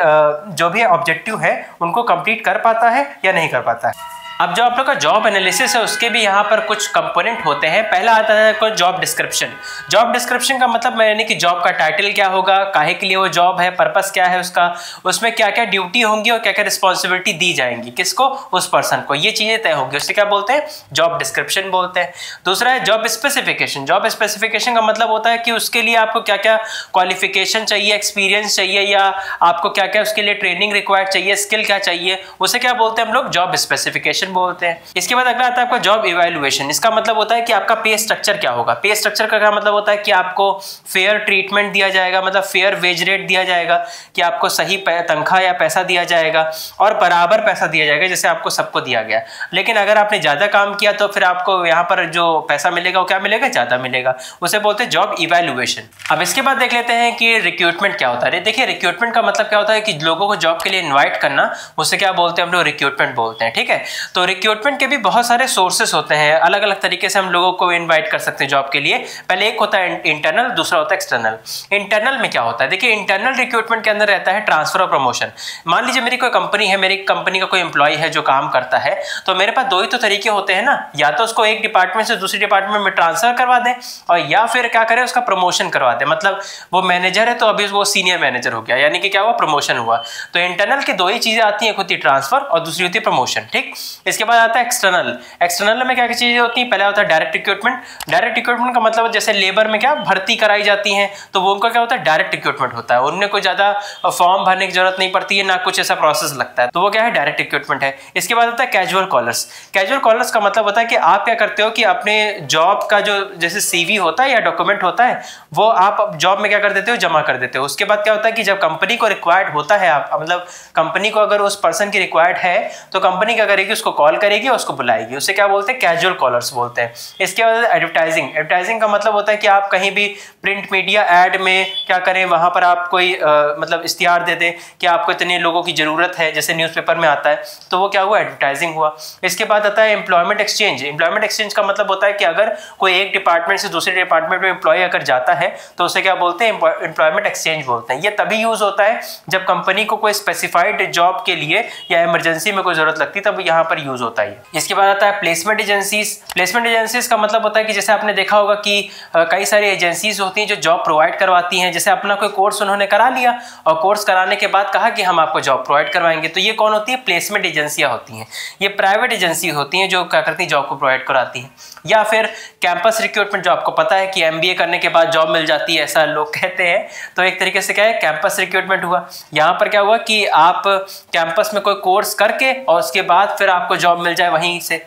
जो भी ऑब्जेक्टिव है उनको कंप्लीट कर पाता है या नहीं कर पाता है। अब जो आप लोग का जॉब एनालिसिस है उसके भी यहाँ पर कुछ कंपोनेंट होते हैं। पहला आता है कोई जॉब डिस्क्रिप्शन। जॉब डिस्क्रिप्शन का मतलब यानी कि जॉब का टाइटल क्या होगा, काहे के लिए वो जॉब है, पर्पस क्या है उसका, उसमें क्या क्या ड्यूटी होंगी और क्या क्या रिस्पॉन्सिबिलिटी दी जाएंगी, किसको, उस पर्सन को, ये चीज़ें तय होंगी, उससे क्या बोलते हैं, जॉब डिस्क्रिप्शन बोलते हैं। दूसरा है जॉब स्पेसिफिकेशन। जॉब स्पेसिफिकेशन का मतलब होता है कि उसके लिए आपको क्या क्या क्वालिफिकेशन चाहिए, एक्सपीरियंस चाहिए, या आपको क्या क्या उसके लिए ट्रेनिंग रिक्वायर्ड चाहिए, स्किल क्या चाहिए, उसे क्या बोलते हैं हम लोग, जॉब स्पेसिफिकेशन बोलते हैं। इसके बाद अगला आता है आपका जॉब इवैल्यूएशन। इसका मतलब होता है कि आपका पे स्ट्रक्चर क्या होगा। पे स्ट्रक्चर का क्या मतलब होता है कि आपको फेयर ट्रीटमेंट दिया जाएगा, मतलब फेयर वेज रेट दिया जाएगा, कि आपको सही तनख्वाह या पैसा दिया जाएगा और बराबर पैसा दिया जाएगा जैसे आपको सबको दिया गया। लेकिन अगर आपने ज्यादा काम किया तो फिर आपको यहाँ पर जो पैसा मिलेगा वो क्या मिलेगा, ज्यादा मिलेगा, उसे बोलते हैं जॉब इवैल्यूएशन। अब इसके बाद देख लेते हैं कि रिक्रूटमेंट क्या होता है। देखिए रिक्रूटमेंट का मतलब क्या होता है कि लोगों को जॉब के लिए इन्वाइट करना, उसे क्या बोलते हैं हम लोग, रिक्रूटमेंट बोलते हैं। ठीक है, तो रिक्रूटमेंट के भी बहुत सारे सोर्सेस होते हैं, अलग अलग तरीके से हम लोगों को इनवाइट कर सकते हैं जॉब के लिए। पहले एक होता है इंटरनल, दूसरा होता है एक्सटर्नल। इंटरनल में क्या होता है, देखिए इंटरनल रिक्रूटमेंट के अंदर रहता है ट्रांसफर और प्रमोशन। मान लीजिए मेरी कोई कंपनी है, मेरी कंपनी का कोई एम्प्लॉय है जो काम करता है, तो मेरे पास दो ही तो तरीके होते हैं ना, या तो उसको एक डिपार्टमेंट से दूसरे डिपार्टमेंट में ट्रांसफर करवा दें, और या फिर क्या करें, उसका प्रमोशन करवा दें। मतलब वो मैनेजर है तो अभी वो सीनियर मैनेजर हो गया, यानी कि क्या हुआ, प्रमोशन हुआ। तो इंटरनल की दो ही चीजें आती हैं, एक होती है ट्रांसफर और दूसरी होती है प्रमोशन। ठीक, इसके बाद आता है एक्सटर्नल। एक्सटर्नल में क्या क्या चीजें होती हैं, पहला होता है डायरेक्ट रिक्रूटमेंट। डायरेक्ट रिक्रूटमेंट का मतलब जैसे लेबर में क्या भर्ती कराई जाती है, तो वो उनका क्या होता है, डायरेक्ट रिक्रूटमेंट होता है। उनमें कोई ज्यादा फॉर्म भरने की जरूरत नहीं पड़ती है, ना कुछ ऐसा प्रोसेस लगता है, तो वो क्या है, डायरेक्ट रिक्रूटमेंट है। इसके बाद होता है कैजुअल कॉलर्स। कैजुअल कॉलर्स का मतलब होता है कि आप क्या करते हो कि अपने जॉब का जो जैसे सीवी होता है या डॉक्यूमेंट होता है, वो आप जॉब में क्या कर देते हो, जमा कर देते हो। उसके बाद क्या होता है कि जब कंपनी को रिक्वायर्ड होता है, आप मतलब कंपनी को अगर उस पर्सन की रिक्वायर्ड है तो कंपनी क्या करेगी, उसको कॉल करेगी और उसको बुलाएगी, उसे क्या बोलते हैं, कैजुअल कॉलर्स बोलते हैं। इसके बाद एडवर्टाइजिंग। एडवर्टाइजिंग का मतलब होता है कि आप कहीं भी प्रिंट मीडिया एड में क्या करें, वहां पर आप कोई मतलब इश्तिहार दे दें कि आपको इतने लोगों की जरूरत है, जैसे न्यूज़पेपर में आता है, तो वो क्या हुआ, एडवर्टाइजिंग हुआ। इसके बाद आता है एम्प्लॉयमेंट एक्सचेंज। एम्प्लॉयमेंट एक्सचेंज का मतलब होता है कि अगर कोई एक डिपार्टमेंट से दूसरे डिपार्टमेंट में एम्प्लॉय अगर जाता है तो उसे क्या बोलते हैं, एम्प्लॉयमेंट एक्सचेंज बोलते हैं। ये तभी यूज होता है जब कंपनी को कोई स्पेसिफाइड जॉब के लिए या इमरजेंसी में कोई जरूरत लगती है, तब यहाँ पर यूज होता है। इसके बाद आता है प्लेसमेंट एजेंसीज। प्लेसमेंट एजेंसीज का मतलब होता है कि जैसे आपने देखा होगा कि कई सारी एजेंसीज होती हैं जो जॉब प्रोवाइड करवाती हैं। जैसे अपना कोई कोर्स उन्होंने करा लिया और कोर्स कराने के बाद कहा कि हम आपको जॉब प्रोवाइड करवाएंगे, तो ये कौन होती है? प्लेसमेंट एजेंसियां होती हैं। ये प्राइवेट एजेंसी होती हैं जो क्या करती हैं, जॉब को प्रोवाइड कराती हैं। या फिर कैंपस रिक्रूटमेंट, जो आपको पता है कि MBA करने के बाद जॉब मिल जाती है, ऐसा लोग कहते हैं। तो एक तरीके से क्या है, कैंपस रिक्रूटमेंट हुआ। यहाँ पर क्या हुआ कि आप कैंपस में कोई कोर्स करके और उसके बाद फिर आपको जॉब मिल जाए वहीं से।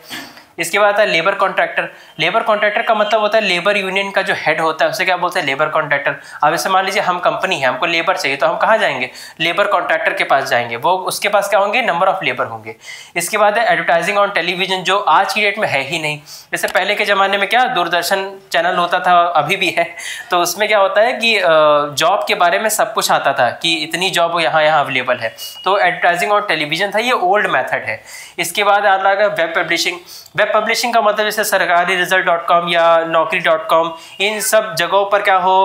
इसके बाद आता है लेबर कॉन्ट्रैक्टर। लेबर कॉन्ट्रैक्टर का मतलब होता है लेबर यूनियन का जो हेड होता है उसे क्या बोलते हैं? Labour contractor. अब ऐसे मान लीजिए हम कंपनी है, हमको लेबर चाहिए, तो हम कहाँ जाएंगे? लेबर कॉन्ट्रैक्टर के पास जाएंगे। वो उसके पास क्या होंगे? नंबर ऑफ लेबर होंगे। इसके बाद है एडवर्टाइजिंग ऑन टेलीविजन, जो आज की डेट में है ही नहीं। जैसे पहले के ज़माने में क्या दूरदर्शन चैनल होता था, अभी भी है, तो उसमें क्या होता है कि जॉब के बारे में सब कुछ आता था कि इतनी जॉब यहाँ अवेलेबल है। तो एडवर्टाइजिंग ऑन टेलीविजन था, ये ओल्ड मेथड है। इसके बाद आ रहा है वेब पब्लिशिंग। वेब पब्लिशिंग का मतलब जैसे सरकारी रिजल्ट.com या नौकरी.com, इन सब जगहों पर क्या हो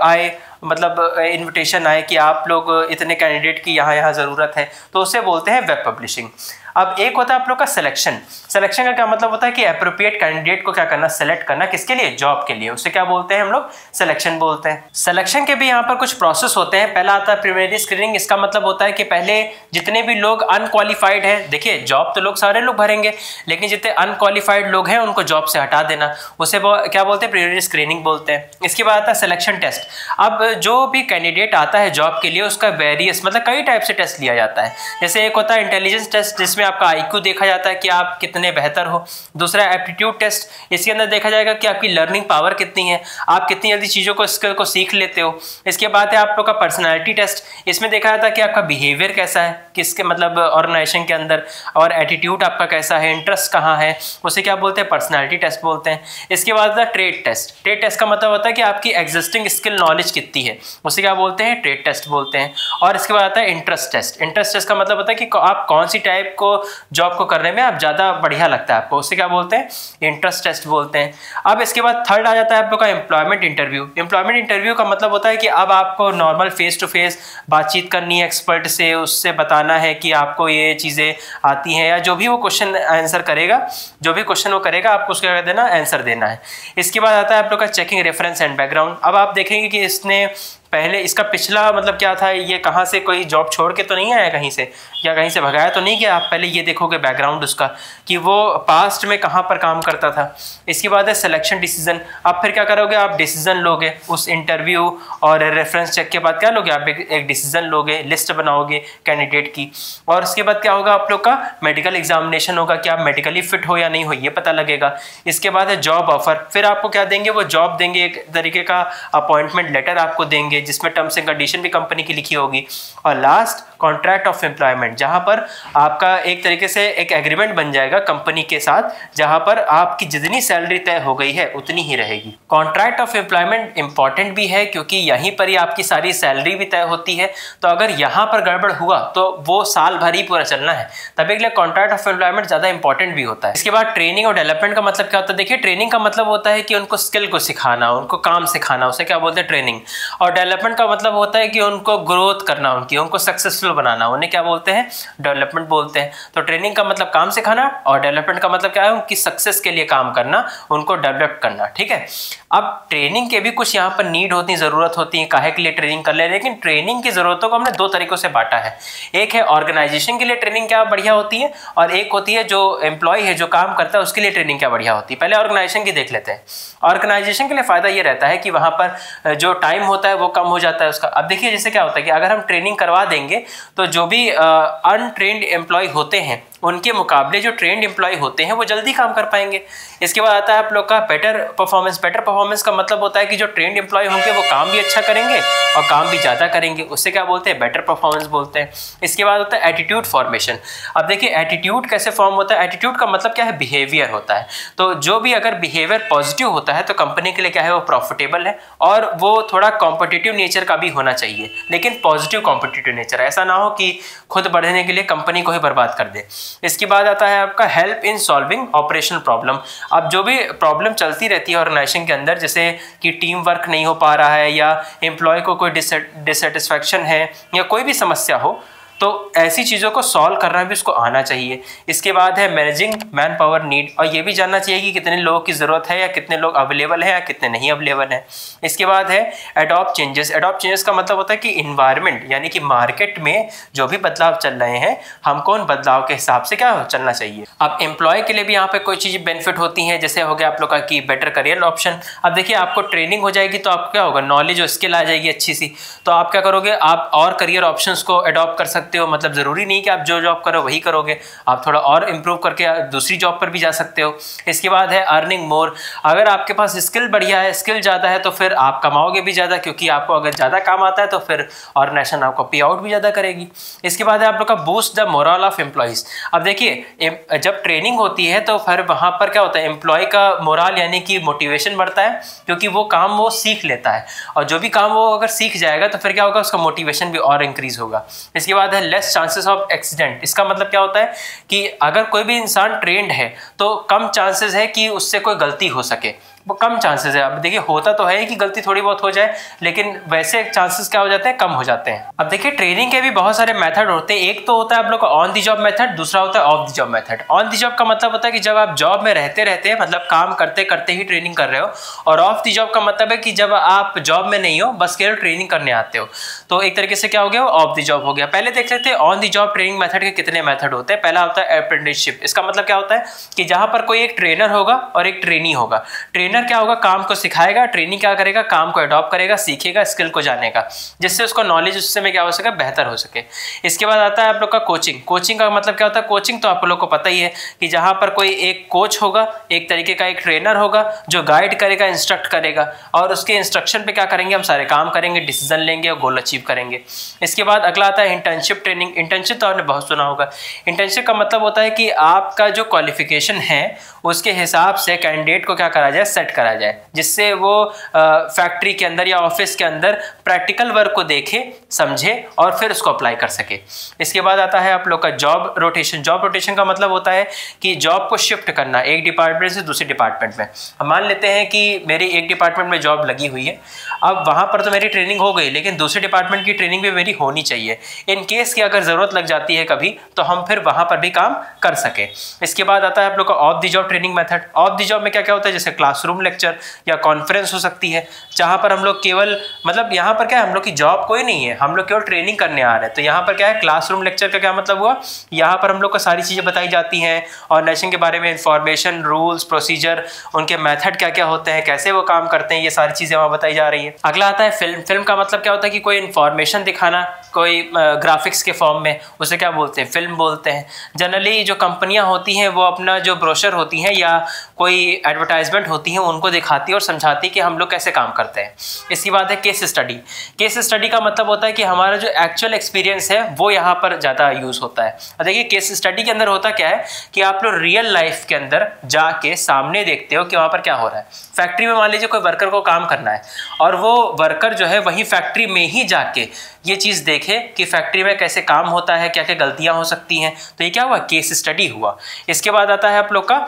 आए, मतलब इनविटेशन आए कि आप लोग इतने कैंडिडेट की यहाँ ज़रूरत है, तो उसे बोलते हैं वेब पब्लिशिंग। अब एक होता है आप लोग का सिलेक्शन। सिलेक्शन का क्या मतलब होता है कि एप्रोप्रिएट कैंडिडेट को क्या करना, सेलेक्ट करना, किसके लिए? जॉब के लिए। उसे क्या बोलते हैं हम लोग? सिलेक्शन बोलते हैं। सिलेक्शन के भी यहाँ पर कुछ प्रोसेस होते हैं। पहला आता है प्रीलिमिनरी स्क्रीनिंग। इसका मतलब होता है कि पहले जितने भी लोग अनक्वालिफाइड हैं, देखिए जॉब तो लोग सारे लोग भरेंगे, लेकिन जितने अनक्वालिफाइड लोग हैं उनको जॉब से हटा देना, उसे क्या बोलते हैं? प्रीलिमिनरी स्क्रीनिंग बोलते हैं। इसके बाद आता है सिलेक्शन टेस्ट। अब जो भी कैंडिडेट आता है जॉब के लिए उसका वेरियस मतलब कई टाइप से टेस्ट लिया जाता है। जैसे एक होता है इंटेलिजेंस टेस्ट, जिसमें आपका IQ देखा जाता है कि आप कितने बेहतर हो। दूसरा एप्टीट्यूड टेस्ट, इसके अंदर देखा जाएगा कि आपकी लर्निंग पावर कितनी है, आप कितनी जल्दी चीज़ों को स्किल को सीख लेते हो। इसके बाद है आप लोग का पर्सनैलिटी टेस्ट। इसमें देखा जाता है कि आपका बिहेवियर कैसा है, किसके मतलब ऑर्गेनाइजेशन के अंदर, और एटीट्यूड आपका कैसा है, इंटरेस्ट कहाँ है, उसे क्या बोलते हैं? पर्सनैलिटी टेस्ट बोलते हैं। इसके बाद है ट्रेड टेस्ट। ट्रेड टेस्ट का मतलब होता है कि आपकी एग्जिस्टिंग स्किल नॉलेज कितनी है, उसे क्या बोलते हैं? ट्रेड टेस्ट बोलते हैं। और इसके बाद आता है इंटरेस्ट टेस्ट। इंटरेस्ट टेस्ट का मतलब होता है कि आप कौन सी टाइप को जॉब को करने में आप ज़्यादा बढ़िया लगता है आपको, उसे क्या बोलते हैं? इंटरेस्ट टेस्ट बोलते हैं। अब इसके बाद थर्ड आ जाता है आप लोग का एम्प्लॉयमेंट इंटरव्यू। एम्प्लॉयमेंट इंटरव्यू का मतलब होता है कि अब आपको नॉर्मल फेस टू फेस बातचीत करनी है एक्सपर्ट से, उससे बताना है कि आपको ये चीज़ें आती हैं, या जो भी वो क्वेश्चन आंसर करेगा, जो भी क्वेश्चन वो करेगा आपको उसका क्या देना, आंसर देना है। इसके बाद आता है आप लोग का चेकिंग रेफरेंस एंड बैकग्राउंड। अब आप देखेंगे कि इसने पहले इसका पिछला मतलब क्या था, ये कहाँ से कोई जॉब छोड़ के तो नहीं आया कहीं से, या कहीं से भगाया तो नहीं गया। आप पहले ये देखोगे बैकग्राउंड उसका कि वो पास्ट में कहाँ पर काम करता था। इसके बाद है सिलेक्शन डिसीजन। अब फिर क्या करोगे, आप डिसीजन लोगे उस इंटरव्यू और रेफरेंस चेक के बाद, क्या लोगे आप? एक डिसीजन लोगे, लिस्ट बनाओगे कैंडिडेट की, और उसके बाद क्या होगा आप लोग का मेडिकल एग्जामिनेशन होगा कि आप मेडिकली फिट हो या नहीं हो, ये पता लगेगा। इसके बाद है जॉब ऑफर। फिर आपको क्या देंगे, वो जॉब देंगे, एक तरीके का अपॉइंटमेंट लेटर आपको देंगे जिसमें टर्म्स एंड कंडीशन भी कंपनी की लिखी होगी। और लास्ट कॉन्ट्रैक्ट ऑफ एम्प्लॉयमेंट, जहां पर आपका एक तरीके से एक एग्रीमेंट बन जाएगा कंपनी के साथ, जहां पर आपकी जितनी सैलरी तय हो गई है उतनी ही रहेगी। कॉन्ट्रैक्ट ऑफ एम्प्लॉयमेंट इंपॉर्टेंट भी है क्योंकि यहीं पर ही आपकी सारी सैलरी भी तय होती है। तो अगर यहाँ पर गड़बड़ हुआ तो वो साल भर ही पूरा चलना है, तभी के लिए कॉन्ट्रैक्ट ऑफ एम्प्लॉयमेंट ज़्यादा इंपॉर्टेंट भी होता है। इसके बाद ट्रेनिंग और डेवलपमेंट का मतलब क्या होता है? देखिए ट्रेनिंग का मतलब होता है कि उनको स्किल को सिखाना, उनको काम सिखाना, उसे क्या बोलते हैं? ट्रेनिंग। और डेवलपमेंट का मतलब होता है कि उनको ग्रोथ करना, उनको सक्सेसफुल बनाना, उन्हें क्या बोलते हैं? डेवलपमेंट बोलते हैं। तो ट्रेनिंग का मतलब काम सिखाना और डेवलपमेंट का मतलब क्या है? उनकी सक्सेस के लिए काम करना, उनको डेवलप करना। ठीक है। अब ट्रेनिंग के भी कुछ यहाँ पर नीड होती है, ज़रूरत होती है, काहे के लिए ट्रेनिंग कर ले, लेकिन ट्रेनिंग की ज़रूरतों को हमने दो तरीकों से बांटा है। एक है ऑर्गेनाइजेशन के लिए ट्रेनिंग क्या बढ़िया होती है, और एक होती है जो एम्प्लॉय है, जो काम करता है, उसके लिए ट्रेनिंग क्या बढ़िया होती है। पहले ऑर्गेनाइजेशन की देख लेते हैं। ऑर्गेनाइजेशन के लिए फ़ायदा ये रहता है कि वहाँ पर जो टाइम होता है वो कम हो जाता है उसका। अब देखिए जैसे क्या होता है कि अगर हम ट्रेनिंग करवा देंगे तो जो भी अनट्रेंड एम्प्लॉय होते हैं उनके मुकाबले जो ट्रेंड एम्प्लॉय होते हैं वो जल्दी काम कर पाएंगे। इसके बाद आता है आप लोग का बेटर परफॉर्मेंस। बेटर परफॉर्मेंस का मतलब होता है कि जो ट्रेंड एम्प्लॉय होंगे वो काम भी अच्छा करेंगे और काम भी ज़्यादा करेंगे, उससे क्या बोलते हैं? बेटर परफॉर्मेंस बोलते हैं। इसके बाद होता है एटीट्यूड फॉर्मेशन। अब देखिए एटीट्यूड कैसे फॉर्म होता है? एटीट्यूड का मतलब क्या है? बिहेवियर होता है। तो जो भी अगर बिहेवियर पॉजिटिव होता है तो कंपनी के लिए क्या है? वो प्रॉफिटेबल है, और वो थोड़ा कॉम्पिटिटिव नेचर का भी होना चाहिए, लेकिन पॉजिटिव कॉम्पिटिटिव नेचर। ऐसा ना हो कि खुद बढ़ने के लिए कंपनी को ही बर्बाद कर दे। इसके बाद आता है आपका help in solving operational problem. अब जो भी प्रॉब्लम चलती रहती है ऑर्गेनाइजेशन के अंदर, जैसे कि टीम वर्क नहीं हो पा रहा है, या एम्प्लॉय को कोई डिससेटिस्फैक्शन है, या कोई भी समस्या हो, तो ऐसी चीज़ों को सॉल्व करना भी उसको आना चाहिए। इसके बाद है मैनेजिंग मैन पावर नीड, और ये भी जानना चाहिए कि कितने लोगों की ज़रूरत है या कितने लोग अवेलेबल हैं या कितने नहीं अवेलेबल हैं। इसके बाद है एडॉप्ट चेंजेस। एडॉप्ट चेंजेस का मतलब होता है कि इन्वायरमेंट यानी कि मार्केट में जो भी बदलाव चल रहे हैं हमको उन बदलाव के हिसाब से क्या चलना चाहिए। अब एम्प्लॉय के लिए भी यहाँ पे कोई चीज़ बेनिफिट होती हैं, जैसे हो गया आप लोग का कि बेटर करियर ऑप्शन। अब देखिए आपको ट्रेनिंग हो जाएगी तो आपको क्या होगा, नॉलेज और स्किल आ जाएगी अच्छी सी, तो आप क्या करोगे, आप और करियर ऑप्शंस को अडॉप्ट कर सकते हो। मतलब ज़रूरी नहीं कि आप जो जॉब करो वही करोगे, आप थोड़ा और इम्प्रूव करके दूसरी जॉब पर भी जा सकते हो। इसके बाद है अर्निंग मोर। अगर आपके पास स्किल बढ़िया है, स्किल ज़्यादा है, तो फिर आप कमाओगे भी ज़्यादा, क्योंकि आपको अगर ज़्यादा काम आता है तो फिर ऑर्गेनाइजेशन आपको पे आउट भी ज़्यादा करेगी। इसके बाद है आप लोग का boost the moral of employees. अब देखिए जब ट्रेनिंग होती है तो फिर वहाँ पर क्या होता है, एम्प्लॉय का मोरल यानी कि मोटिवेशन बढ़ता है, क्योंकि वो काम वो सीख लेता है, और जो भी काम वो अगर सीख जाएगा तो फिर क्या होगा, उसका मोटिवेशन भी और इंक्रीज होगा। इसके बाद है लेस चांसेस ऑफ एक्सीडेंट। इसका मतलब क्या होता है कि अगर कोई भी इंसान ट्रेंड है तो कम चांसेस है कि उससे कोई गलती हो सके, वो कम चांसेस है। अब देखिए होता तो है कि गलती थोड़ी बहुत हो जाए, लेकिन वैसे चांसेस क्या हो जाते हैं, कम हो जाते हैं। अब देखिए ट्रेनिंग के भी बहुत सारे मेथड होते हैं। एक तो होता है आप लोग का ऑन द जॉब मेथड, दूसरा होता है of the job method. On the job का मतलब होता है कि जब आप जॉब में रहते रहते मतलब काम करते करते ही ट्रेनिंग कर रहे हो, और ऑफ द जॉब का मतलब है कि जब आप जॉब में नहीं हो, बस केवल ट्रेनिंग करने आते हो। तो एक तरीके से क्या हो गया, ऑफ द जॉब हो गया। पहले देख लेते हैं on the job training method के कितने मेथड होते हैं। पहला होता है अप्रेंटिसशिप। इसका मतलब क्या होता है कि जहां पर कोई एक ट्रेनर होगा और एक ट्रेनी होगा। ट्रेनर क्या होगा, काम सिखाएगा, ट्रेनिंग क्या करेगा, काम को अडॉप्ट करेगा, सीखेगा, स्किल को जानेगा, जिससे उसको नॉलेज उससे में क्या हो सके, बेहतर हो सके। इसके बाद आता है आप लोग का कोचिंग। कोचिंग का मतलब क्या होता है, कोचिंग तो आप लोग को पता ही है कि जहां पर कोई एक कोच होगा, एक तरीके का एक ट्रेनर होगा जो गाइड करेगा, इंस्ट्रक्ट करेगा, और उसके इंस्ट्रक्शन पे क्या करेंगे, हम सारे काम करेंगे, डिसीजन लेंगे और गोल अचीव करेंगे। इसके बाद अगला आता है इंटर्नशिप ट्रेनिंग। इंटर्नशिप तो आपने बहुत सुना होगा। इंटर्नशिप का मतलब होता है कि आपका जो क्वालिफिकेशन है उसके हिसाब से कैंडिडेट को क्या करा जाए, सेट करा जाए, जिससे वो फैक्ट्री के अंदर या ऑफिस के अंदर प्रैक्टिकल वर्क को देखे, समझे और फिर उसको अप्लाई कर सके। इसके बाद आता है आप लोग का जॉब रोटेशन। जॉब रोटेशन का मतलब होता है कि जॉब को शिफ्ट करना एक डिपार्टमेंट से दूसरे डिपार्टमेंट में। हम मान लेते हैं कि मेरी एक डिपार्टमेंट में जॉब लगी हुई है, अब वहाँ पर तो मेरी ट्रेनिंग हो गई, लेकिन दूसरे डिपार्टमेंट की ट्रेनिंग भी मेरी होनी चाहिए। इन केस की अगर ज़रूरत लग जाती है कभी, तो हम फिर वहाँ पर भी काम कर सके। इसके बाद आता है आप लोग का of the job training method. Of the job में क्या क्या होता है, जैसे क्लासरूम लेक्चर या कॉन्फ्रेंस हो सकती है, जहाँ पर हम लोग केवल मतलब यहाँ पर क्या है, हम लोग की जॉब कोई नहीं है, हम लोग केवल ट्रेनिंग करने आ रहे हैं। तो यहाँ पर क्या है, क्लासरूम लेक्चर का क्या मतलब हुआ, यहाँ पर हम लोग को सारी चीज़ें बताई जाती हैं, ऑर्गेनाइजेशन के बारे में इंफॉर्मेशन, रूल्स, प्रोसीजर, उनके मेथड क्या क्या होते हैं, कैसे वो काम करते हैं, ये सारी चीज़ें वहाँ बताई जा रही है। अगला आता है फिल्म। फिल्म का मतलब क्या होता है कि कोई इन्फॉर्मेशन दिखाना, कोई ग्राफिक्स के फॉर्म में, उसे क्या बोलते हैं, फिल्म बोलते हैं। जनरली जो कंपनियां होती हैं वो अपना जो ब्रोशर होती हैं या कोई एडवर्टाइजमेंट होती हैं उनको दिखाती है और समझाती है कि हम लोग कैसे काम करते हैं। इसके बाद है केस स्टडी। केस स्टडी का मतलब होता है कि हमारा जो एक्चुअल एक्सपीरियंस है वो यहाँ पर ज़्यादा यूज़ होता है। और देखिए केस स्टडी के अंदर होता क्या है कि आप लोग रियल लाइफ के अंदर जाके सामने देखते हो कि वहाँ पर क्या हो रहा है। फैक्ट्री में मान लीजिए कोई वर्कर को काम करना है और वो वर्कर जो है वहीं फैक्ट्री में ही जाके ये चीज़ देखे कि फैक्ट्री में कैसे काम होता है, क्या क्या गलतियां हो सकती हैं, तो ये क्या हुआ, केस स्टडी हुआ। इसके बाद आता है आप लोग का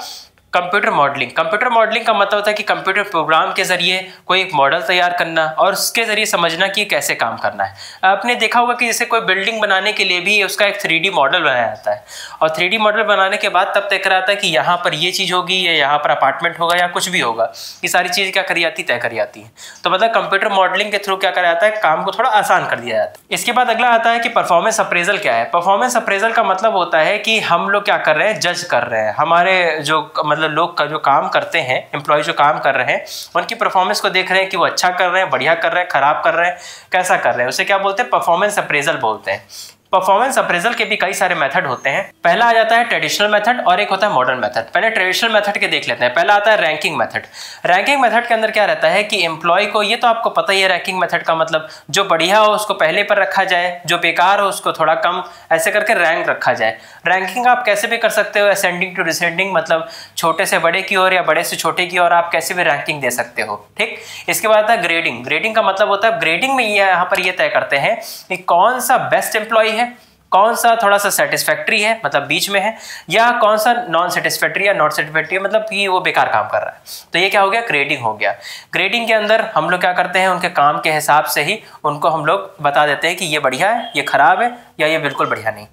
कंप्यूटर मॉडलिंग। कंप्यूटर मॉडलिंग का मतलब होता है कि कंप्यूटर प्रोग्राम के जरिए कोई एक मॉडल तैयार करना और उसके जरिए समझना कि कैसे काम करना है। आपने देखा होगा कि जैसे कोई बिल्डिंग बनाने के लिए भी उसका एक 3D मॉडल बनाया जाता है, और 3D मॉडल बनाने के बाद तब तय करा जाता है कि यहाँ पर ये चीज़ होगी या यहाँ पर अपार्टमेंट होगा या कुछ भी होगा। ये सारी चीज़ें क्या करी जाती, तय करी जाती हैं। तो मतलब कंप्यूटर मॉडलिंग के थ्रू क्या करा जाता है, काम को थोड़ा आसान कर दिया जाता है। इसके बाद अगला आता है कि परफॉर्मेंस अप्रेजल क्या है। परफॉर्मेंस अप्रेजल का मतलब होता है कि हम लोग क्या कर रहे हैं, जज कर रहे हैं हमारे जो मतलब लोग जो काम करते हैं, एम्प्लॉय जो काम कर रहे हैं, उनकी परफॉर्मेंस को देख रहे हैं कि वो अच्छा कर रहे हैं, बढ़िया कर रहे हैं, खराब कर रहे हैं, कैसा कर रहे हैं, उसे क्या बोलते हैं, परफॉर्मेंस अप्रेजल बोलते हैं। परफॉर्मेंस अप्रेजल के भी कई सारे मेथड होते हैं। पहला आ जाता है ट्रेडिशनल मेथड और एक होता है मॉडर्न मेथड। पहले ट्रेडिशनल मेथड के देख लेते हैं। पहला आता है रैंकिंग मेथड। रैंकिंग मेथड के अंदर क्या रहता है कि एम्प्लॉय को, ये तो आपको पता ही है रैंकिंग मेथड का मतलब, जो बढ़िया हो उसको पहले पर रखा जाए, जो बेकार हो उसको थोड़ा कम, ऐसे करके रैंक रखा जाए। रैंकिंग आप कैसे भी कर सकते हो, असेंडिंग टू डिसेंडिंग, मतलब छोटे से बड़े की ओर या बड़े से छोटे की ओर आप कैसे भी रैंकिंग दे सकते हो, ठीक। इसके बाद आता है ग्रेडिंग। ग्रेडिंग का मतलब होता है, ग्रेडिंग में ये यहाँ पर ये तय करते हैं कि कौन सा बेस्ट एम्प्लॉय है, कौन सा थोड़ा सा सेटिस्फैक्ट्री है मतलब बीच में है, या कौन सा नॉन सेटिस्फैक्ट्री या नॉट सेटिस्फैक्ट्री मतलब कि वो बेकार काम कर रहा है। तो ये क्या हो गया, ग्रेडिंग हो गया। ग्रेडिंग के अंदर हम लोग क्या करते हैं, उनके काम के हिसाब से ही उनको हम लोग बता देते हैं कि ये बढ़िया है, ये खराब है, या ये बिल्कुल बढ़िया नहीं।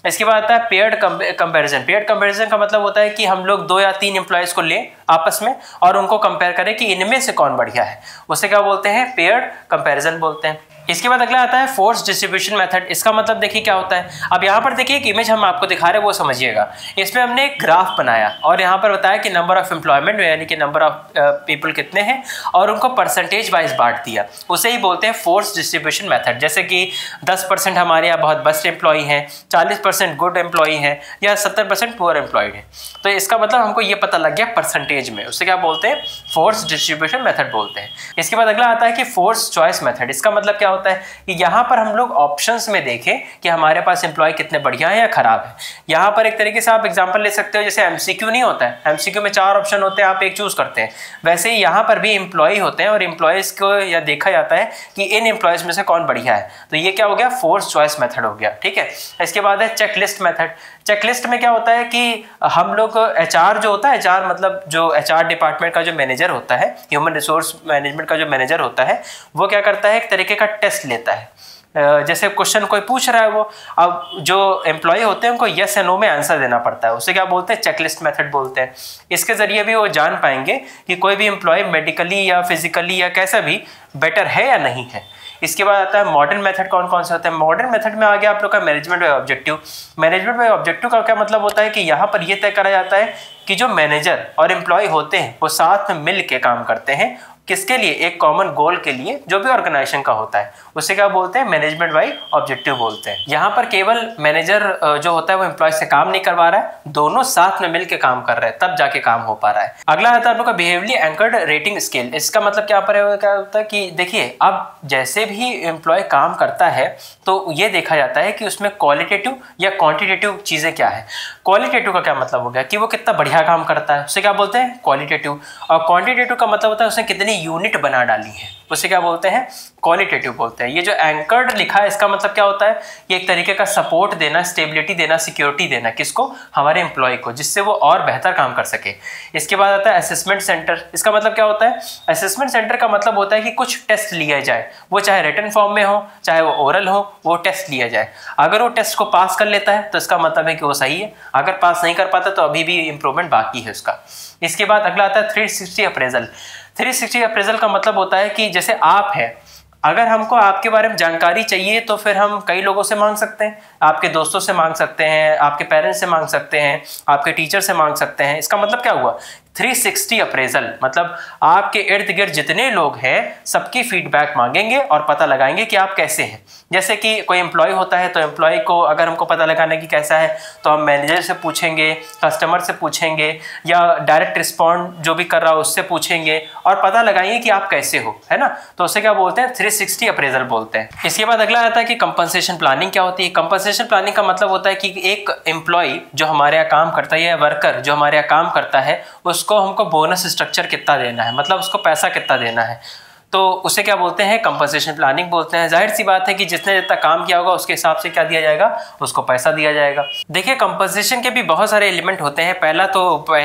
इसके बाद आता है पेयर्ड कंपैरिजन। पेयर्ड कंपैरिजन का मतलब होता है कि हम लोग 2 या 3 एम्प्लॉयज़ को लें आपस में और उनको कंपेयर करें कि इनमें से कौन बढ़िया है, उसे क्या बोलते हैं, पेयर्ड कंपैरिजन बोलते हैं। इसके बाद अगला आता है फोर्स डिस्ट्रीब्यूशन मेथड। इसका मतलब देखिए क्या होता है, अब यहाँ पर देखिए एक इमेज हम आपको दिखा रहे हैं वो समझिएगा। इसमें हमने एक ग्राफ बनाया और यहाँ पर बताया कि नंबर ऑफ एम्प्लॉयमेंट यानी कि नंबर ऑफ पीपल कितने हैं और उनको परसेंटेज वाइज बांट दिया, उसे ही बोलते हैं फोर्स डिस्ट्रीब्यूशन मेथड। जैसे कि 10% हमारे यहाँ बहुत बेस्ट एम्प्लॉई हैं, 40% गुड एम्प्लॉई हैं, या 70% पुअर एम्प्लॉयड हैं। तो इसका मतलब हमको ये पता लग गया परसेंटेज में, उससे क्या बोलते हैं, फोर्स डिस्ट्रीब्यूशन मेथड बोलते हैं। इसके बाद अगला आता है कि फोर्स चॉइस मेथड। इसका मतलब क्या होता है कि यहाँ पर हम लोग ऑप्शंस में देखें कि हमारे पास एम्प्लॉय कितने बढ़िया हैं या खराब है। यहाँ पर एक तरीके से आप एग्जांपल ले सकते हो, जैसे एमसीक्यू नहीं होता है, एमसीक्यू में 4 ऑप्शन होते हैं, आप एक चूज करते हैं, वैसे ही यहाँ पर भी एम्प्लॉय होते हैं और एम्प्लॉयज़ को यह देखा जाता है कि इन एम्प्लॉयज़ में से कौन बढ़िया है। तो ये क्या हो गया, फोर्स चॉइस मेथड हो गया, ठीक है। इसके बाद है चेकलिस्ट मेथड। चेकलिस्ट में क्या होता है कि हम लोग एचआर जो होता है, एचआर मतलब जो एचआर डिपार्टमेंट का जो मैनेजर होता है, ह्यूमन रिसोर्स मैनेजमेंट का जो मैनेजर होता है, वो क्या करता है, एक तरीके का टेस्ट लेता है। जैसे क्वेश्चन कोई पूछ रहा है, वो अब जो एम्प्लॉय होते हैं उनको यस या नो में आंसर देना पड़ता है, उसे क्या बोलते हैं, चेकलिस्ट मेथड बोलते हैं। इसके जरिए भी वो जान पाएंगे कि कोई भी एम्प्लॉय मेडिकली या फिजिकली या कैसा भी बेटर है या नहीं है। इसके बाद आता है मॉडर्न मेथड। कौन कौन से होते हैं मॉडर्न मेथड में? आ गया आप लोग का management by objective. Management by objective का क्या मतलब होता है कि यहाँ पर यह तय करा जाता है कि जो मैनेजर और एम्प्लॉय होते हैं वो साथ में मिल के काम करते हैं, किसके लिए, एक कॉमन गोल के लिए, जो भी ऑर्गेनाइजेशन का होता है, उसे क्या बोलते हैं, मैनेजमेंट बाय ऑब्जेक्टिव बोलते हैं। यहाँ पर केवल मैनेजर जो होता है वो एम्प्लॉय से काम नहीं करवा रहा है, दोनों साथ में मिलकर काम कर रहे हैं, तब जाके काम हो पा रहा है। अगला आता है आप लोग का बिहेवियरली एंकर्ड रेटिंग स्केल। इसका मतलब क्या होता है कि देखिए, अब जैसे भी एम्प्लॉय काम करता है तो ये देखा जाता है कि उसमें क्वालिटेटिव या क्वांटिटेटिव चीजें क्या है। क्वालिटेटिव का क्या मतलब हो गया कि वो कितना बढ़िया काम करता है, उसे क्या बोलते हैं, क्वालिटेटिव। और क्वांटिटेटिव का मतलब होता है उसने कितनी यूनिट बना डाली है, उसे क्या बोलते हैं, क्वालिटेटिव बोलते हैं। ये जो एंकर्ड लिखा है इसका मतलब क्या होता है, ये एक तरीके का सपोर्ट देना, स्टेबिलिटी देना, सिक्योरिटी देना, किसको, हमारे एम्प्लॉय को, जिससे वो और बेहतर काम कर सके। इसके बाद आता है असेसमेंट सेंटर। इसका मतलब क्या होता है, असेसमेंट सेंटर का मतलब होता है कि कुछ टेस्ट लिया जाए, वो चाहे रिटन फॉर्म में हो चाहे वो ओरल हो, वो टेस्ट लिया जाए। अगर वो टेस्ट को पास कर लेता है तो इसका मतलब है कि वो सही है, अगर पास नहीं कर पाता तो अभी भी इंप्रूवमेंट बाकी है उसका। इसके बाद अगला आता है 360 अप्रेजल। 360 अप्रेजल का मतलब होता है कि जैसे आप हैं, अगर हमको आपके बारे में जानकारी चाहिए तो फिर हम कई लोगों से मांग सकते हैं, आपके दोस्तों से मांग सकते हैं, आपके पेरेंट्स से मांग सकते हैं, आपके टीचर से मांग सकते हैं। इसका मतलब क्या हुआ, 360 अप्रेजल मतलब आपके इर्द गिर्द जितने लोग हैं सबकी फीडबैक मांगेंगे और पता लगाएंगे कि आप कैसे हैं। जैसे कि कोई एम्प्लॉय होता है तो एम्प्लॉय को अगर हमको पता लगाना कि कैसा है तो हम मैनेजर से पूछेंगे, कस्टमर से पूछेंगे, या डायरेक्ट रिस्पॉन्ड जो भी कर रहा हो उससे पूछेंगे और पता लगाएंगे कि आप कैसे हो, है ना। तो उसे क्या बोलते हैं, 360 अप्रेजल बोलते हैं। इसके बाद अगला आता है कि कंपनसेशन प्लानिंग क्या होती है। कंपनसेशन प्लानिंग का मतलब होता है कि एक एम्प्लॉय जो हमारे यहाँ काम करता है या वर्कर जो हमारे यहाँ काम करता है उसको हमको बोनस स्ट्रक्चर कितना देना है, मतलब उसको पैसा कितना देना है, तो उसे क्या बोलते हैं, कंपनसेशन प्लानिंग बोलते हैं। जाहिर सी बात है कि जिसने जितना काम किया होगा उसके हिसाब से क्या दिया जाएगा, उसको पैसा दिया जाएगा। देखिए कंपनसेशन के भी बहुत सारे एलिमेंट होते हैं। पहला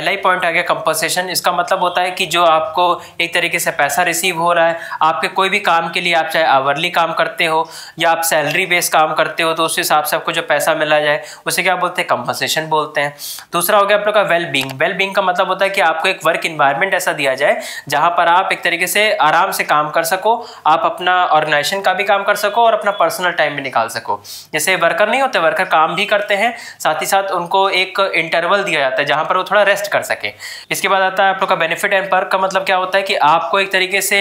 ही पॉइंट आ गया कंपनसेशन। इसका मतलब होता है कि जो आपको एक तरीके से पैसा रिसीव हो रहा है आपके कोई भी काम के लिए, आप चाहे आवरली काम करते हो या आप सैलरी बेस काम करते हो, तो उस हिसाब से आपको जो पैसा मिला जाए उसे क्या बोलते हैं, कंपनसेशन बोलते हैं। दूसरा हो गया आप लोग का वेलबींग। वेलबींग का मतलब होता है कि आपको एक वर्क इन्वायरमेंट ऐसा दिया जाए जहाँ पर आप एक तरीके से आराम से काम कर सको, आप अपना ऑर्गेनाइजेशन का भी काम कर सको और अपना पर्सनल टाइम भी निकाल सको। जैसे वर्कर नहीं होते, वर्कर काम भी करते हैं, साथ ही साथ उनको एक इंटरवल दिया जाता है जहां पर वो थोड़ा रेस्ट कर सके। इसके बाद आता है आप लोग का बेनिफिट एंड पर्क का मतलब क्या होता है कि आपको एक तरीके से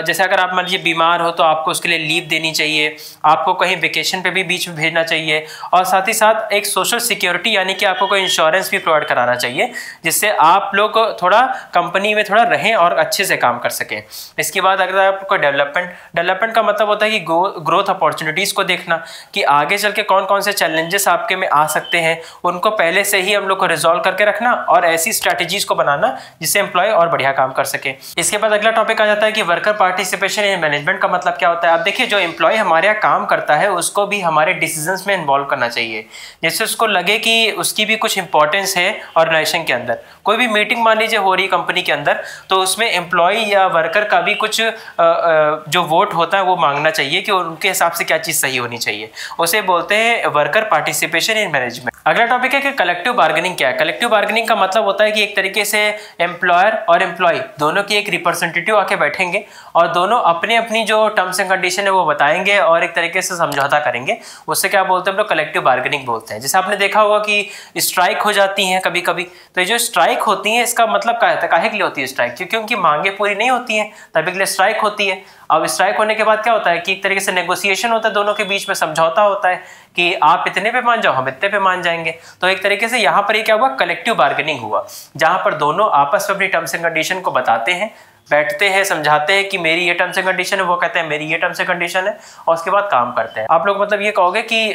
जैसे अगर आप मान लीजिए बीमार हो तो आपको उसके लिए लीव देनी चाहिए, आपको कहीं वेकेशन पे भी बीच में भेजना चाहिए, और साथ ही साथ एक सोशल सिक्योरिटी यानी कि आपको कोई इंश्योरेंस भी प्रोवाइड कराना चाहिए जिससे आप लोग थोड़ा कंपनी में थोड़ा रहें और अच्छे से काम कर सकें। इसके बाद अगर है आपको डेवलपमेंट का मतलब होता है कि ग्रोथ अपॉर्चुनिटीज़ को देखना कि आगे चल के कौन कौन से चैलेंजेस आपके में आ सकते हैं, उनको पहले से ही हम लोग को रिजॉल्व करके रखना और ऐसी स्ट्रैटेजीज को बनाना जिससे एम्प्लॉय और बढ़िया काम कर सके। इसके बाद अगला टॉपिक आ जाता है कि वर्कर पार्टिसिपेशन इन मैनेजमेंट का मतलब क्या होता है। आप देखिए, जो एम्प्लॉय हमारे यहाँ काम करता है उसको भी हमारे डिसीजंस में इन्वॉल्व करना चाहिए, जिससे उसको लगे कि उसकी भी कुछ इंपॉर्टेंस है ऑर्गेनाइजेशन के अंदर। कोई भी मीटिंग मान लीजिए हो रही कंपनी के अंदर, तो उसमें एम्प्लॉय या वर्कर का भी कुछ जो वोट होता है वो मांगना चाहिए कि उनके हिसाब से क्या चीज़ सही होनी चाहिए। उसे बोलते हैं वर्कर पार्टिसिपेशन इन मैनेजमेंट। अगला टॉपिक है कि कलेक्टिव बार्गेनिंग क्या है। कलेक्टिव बार्गेनिंग का मतलब होता है कि एक तरीके से एम्प्लॉयर और एम्प्लॉय दोनों की एक रिप्रेजेंटेटिव आके बैठेंगे और दोनों अपनी अपनी जो टर्म्स एंड कंडीशन है वो बताएंगे और एक तरीके से समझौता करेंगे। उससे क्या बोलते हैं हम लोग, कलेक्टिव बार्गेनिंग बोलते हैं। जैसे आपने देखा होगा कि स्ट्राइक हो जाती हैं कभी कभी, तो ये जो स्ट्राइक होती है इसका मतलब क्या है, काहे के लिए होती है स्ट्राइक? क्योंकि उनकी मांगे पूरी नहीं होती हैं, तभी के लिए स्ट्राइक होती है। अब स्ट्राइक होने के बाद क्या होता है कि एक तरीके से नेगोशिएशन होता है, दोनों के बीच में समझौता होता है कि आप इतने पे मान जाओ, हम इतने पे मान जाएंगे। तो एक तरीके से यहाँ पर ये क्या हुआ, कलेक्टिव बार्गेनिंग हुआ, जहां पर दोनों आपस में अपनी टर्म्स एंड कंडीशन को बताते हैं, बैठते हैं, समझाते हैं कि मेरी ये टर्म्स एंड कंडीशन है, वो कहते हैं मेरी ये टर्म्स एंड कंडीशन है, और उसके बाद काम करते हैं। आप लोग मतलब ये कहोगे कि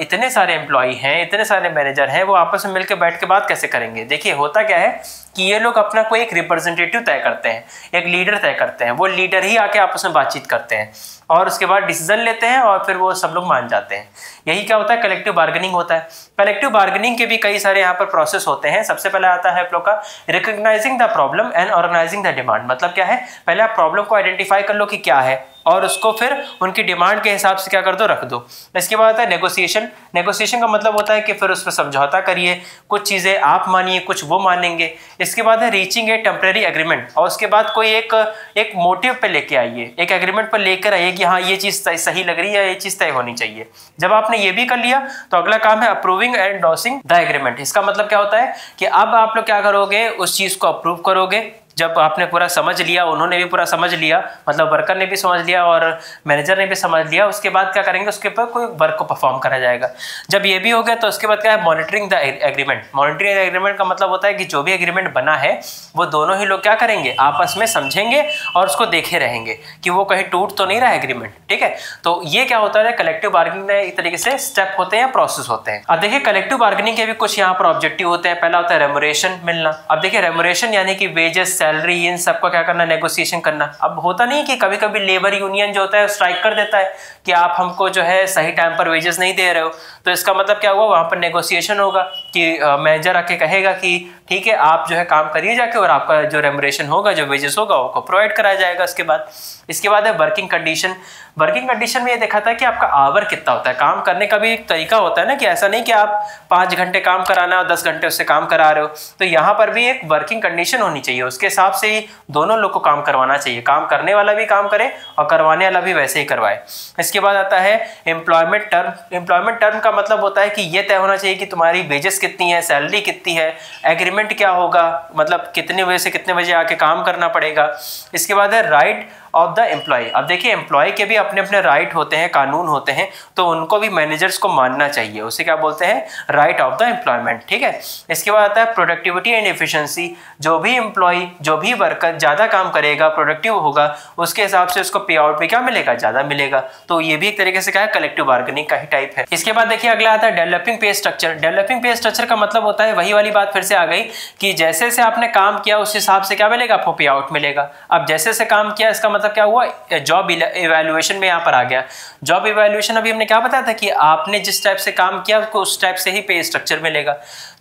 इतने सारे एम्प्लॉय हैं, इतने सारे मैनेजर हैं, वो आपस में मिलकर बैठ के बात कैसे करेंगे? देखिए, होता क्या है कि ये लोग अपना कोई एक रिप्रेजेंटेटिव तय करते हैं, एक लीडर तय करते हैं। वो लीडर ही आके आपस में बातचीत करते हैं और उसके बाद डिसीजन लेते हैं और फिर वो सब लोग मान जाते हैं। यही क्या होता है, कलेक्टिव बार्गेनिंग होता है। कलेक्टिव बार्गेनिंग के भी कई सारे यहाँ पर प्रोसेस होते हैं। सबसे पहले आता है आप लोग का recognising the problem and organising the demand. मतलब क्या है, पहले आप प्रॉब्लम को आइडेंटिफाई कर लो कि क्या है और उसको फिर उनकी डिमांड के हिसाब से क्या कर दो, रख दो। इसके बाद आता है नेगोशिएशन। नेगोशिएशन का मतलब होता है कि फिर उस पर समझौता करिए, कुछ चीज़ें आप मानिए, कुछ वो मानेंगे। इसके बाद है रीचिंग ए टेम्परेरी एग्रीमेंट, और उसके बाद कोई एक मोटिव पे लेके आइए, एक एग्रीमेंट पर लेकर आइए कि हाँ ये चीज़ सही लग रही है, ये चीज़ तय होनी चाहिए। जब आपने ये भी कर लिया तो अगला काम है approving and endorsing the agreement. इसका मतलब क्या होता है कि अब आप लोग क्या करोगे, उस चीज़ को अप्रूव करोगे। जब आपने पूरा समझ लिया, उन्होंने भी पूरा समझ लिया, मतलब वर्कर ने भी समझ लिया और मैनेजर ने भी समझ लिया, उसके बाद क्या करेंगे, उसके ऊपर कोई वर्क को परफॉर्म करा जाएगा। जब ये भी हो गया तो उसके बाद क्या है, monitoring the agreement. Monitoring the agreement का मतलब होता है कि जो भी एग्रीमेंट बना है वो दोनों ही लोग क्या करेंगे, आपस में समझेंगे और उसको देखे रहेंगे कि वो कहीं टूट तो नहीं रहा एग्रीमेंट। ठीक है, तो ये क्या होता है, कलेक्टिव बार्गेनिंग में एक तरीके से स्टेप होते हैं, प्रोसेस होते हैं। अब देखिए, कलेक्टिव बार्गेनिंग के भी कुछ यहाँ पर ऑब्जेक्टिव होते हैं। पहला होता है रेमुनरेशन मिलना। अब देखिए, रेमुनरेशन यानी कि वेजेस, सैलरी, इन सबका क्या करना, नेगोशिएशन करना। अब होता नहीं कि कभी कभी लेबर यूनियन जो होता है स्ट्राइक कर देता है कि आप हमको जो है सही टाइम पर वेजेस नहीं दे रहे हो, तो इसका मतलब क्या हुआ, वहां पर नेगोशिएशन होगा कि मैनेजर आके कहेगा कि ठीक है, आप जो है काम करिए जाके और आपका जो रेमुनरेशन होगा, जो वेजेस होगा, वो प्रोवाइड कराया जाएगा। इसके बाद है वर्किंग कंडीशन। वर्किंग कंडीशन में ये देखा था कि आपका आवर कितना होता है। काम करने का भी एक तरीका होता है ना, कि ऐसा नहीं कि आप 5 घंटे काम कराना और 10 घंटे उससे काम करा रहे हो। तो यहाँ पर भी एक वर्किंग कंडीशन होनी चाहिए, उसके हिसाब से ही दोनों लोग को काम करवाना चाहिए। काम करने वाला भी काम करे और करवाने वाला भी वैसे ही करवाए। इसके बाद आता है एम्प्लॉयमेंट टर्म। एम्प्लॉयमेंट टर्म का मतलब होता है कि ये तय होना चाहिए कि तुम्हारी वेजेस कितनी है, सैलरी कितनी है, एग्रीमेंट क्या होगा, मतलब कितने बजे से कितने बजे आके काम करना पड़ेगा। इसके बाद है राइट ऑफ द एम्प्लॉय। अब देखिए, एम्प्लॉय के भी अपने अपने राइट होते हैं, कानून होते हैं, तो उनको भी मैनेजर्स को मानना चाहिए। उसे क्या बोलते हैं, राइट ऑफ द एम्प्लॉयमेंट। ठीक है, इसके बाद आता है प्रोडक्टिविटी एंड एफिशिएंसी। जो भी एम्प्लॉय, जो भी वर्कर ज़्यादा काम करेगा, प्रोडक्टिव होगा, उसके हिसाब से उसको पे आउट भी क्या मिलेगा, ज़्यादा मिलेगा। तो ये भी एक तरीके से क्या है, कलेक्टिव बार्गेनिंग का ही टाइप है। इसके बाद देखिए, अगला आता है डेवलपिंग पे स्ट्रक्चर। डेवलपिंग पे स्ट्रक्चर का मतलब होता है, वही वाली बात फिर से आ गई कि जैसे से आपने काम किया उस हिसाब से क्या मिलेगा, आपको पे आउट मिलेगा। अब जैसे से काम किया, इसका मतलब क्या हुआ, जॉब इवैल्यूएशन में यहाँ पर आ गया। जॉब इवैल्यूएशन अभी हमने क्या बताया था कि आपने जिस टाइप से काम किया उसको उस टाइप से ही पे स्ट्रक्चर मिलेगा।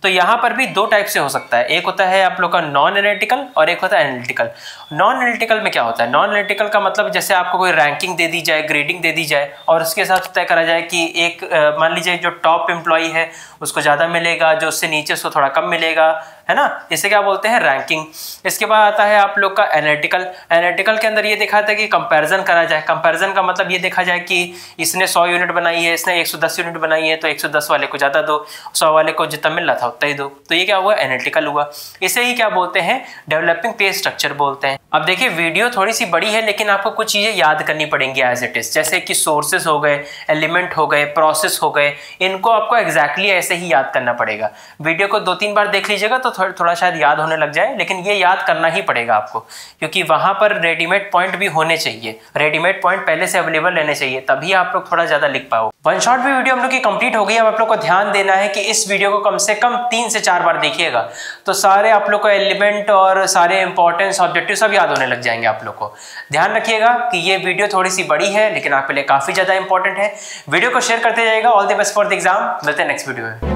तो यहाँ पर भी 2 टाइप से हो सकता है, एक होता है आप लोग का नॉन एनालिटिकल और एक होता है एनालिटिकल। नॉन एनालिटिकल में क्या होता है, नॉन एनालिटिकल का मतलब जैसे आपको कोई रैंकिंग दे दी जाए, ग्रेडिंग दे दी जाए और उसके हिसाब से तय करा जाए कि एक मान लीजिए जो टॉप एम्प्लॉय है उसको ज़्यादा मिलेगा, जो उससे नीचे उसको थोड़ा कम मिलेगा, है ना, इसे क्या बोलते हैं, रैंकिंग। इसके बाद आता है आप लोग का एनालिटिकल। एनालिटिकल के अंदर ये देखा था कि कंपैरिजन करा जाए। कंपैरिजन का मतलब ये देखा जाए कि इसने 100 यूनिट बनाई है, इसने 110 यूनिट बनाई है, तो 110 वाले को ज़्यादा दो, 100 वाले को जितना मिल रहा था उतना ही दो। तो ये क्या हुआ, एनालिटिकल हुआ। इसे ही क्या बोलते हैं, डेवलपिंग पे स्ट्रक्चर बोलते हैं। अब देखिए, वीडियो थोड़ी सी बड़ी है लेकिन आपको कुछ चीज़ें याद करनी पड़ेंगी एज इट इज़, जैसे कि सोर्सेज हो गए, एलिमेंट हो गए, प्रोसेस हो गए, इनको आपको एग्जैक्टली ऐसे ही याद करना पड़ेगा। वीडियो को 2-3 बार देख लीजिएगा तो थोड़ा शायद याद होने लग जाए, लेकिन ये याद करना ही पड़ेगा आपको, क्योंकि वहाँ पर रेडीमेड पॉइंट भी होने चाहिए, रेडीमेड पॉइंट पहले से अवेलेबल रहने चाहिए, तभी आप लोग थोड़ा ज्यादा लिख पाओ। वन शॉट भी वीडियो हम लोग की कंप्लीट हो गई। अब आप लोग को ध्यान देना है कि इस वीडियो को कम से कम 3 से 4 बार देखिएगा, तो सारे आप लोग को एलिमेंट और सारे इंपॉर्टेंस ऑब्जेक्टिव सब याद होने लग जाएंगे। आप लोग को ध्यान रखिएगा कि ये वीडियो थोड़ी सी बड़ी है लेकिन आपके लिए काफी ज्यादा इंपॉर्टेंट है। वीडियो को शेयर करते जाइएगा। All the best for the exam. मिलते हैं नेक्स्ट वीडियो में।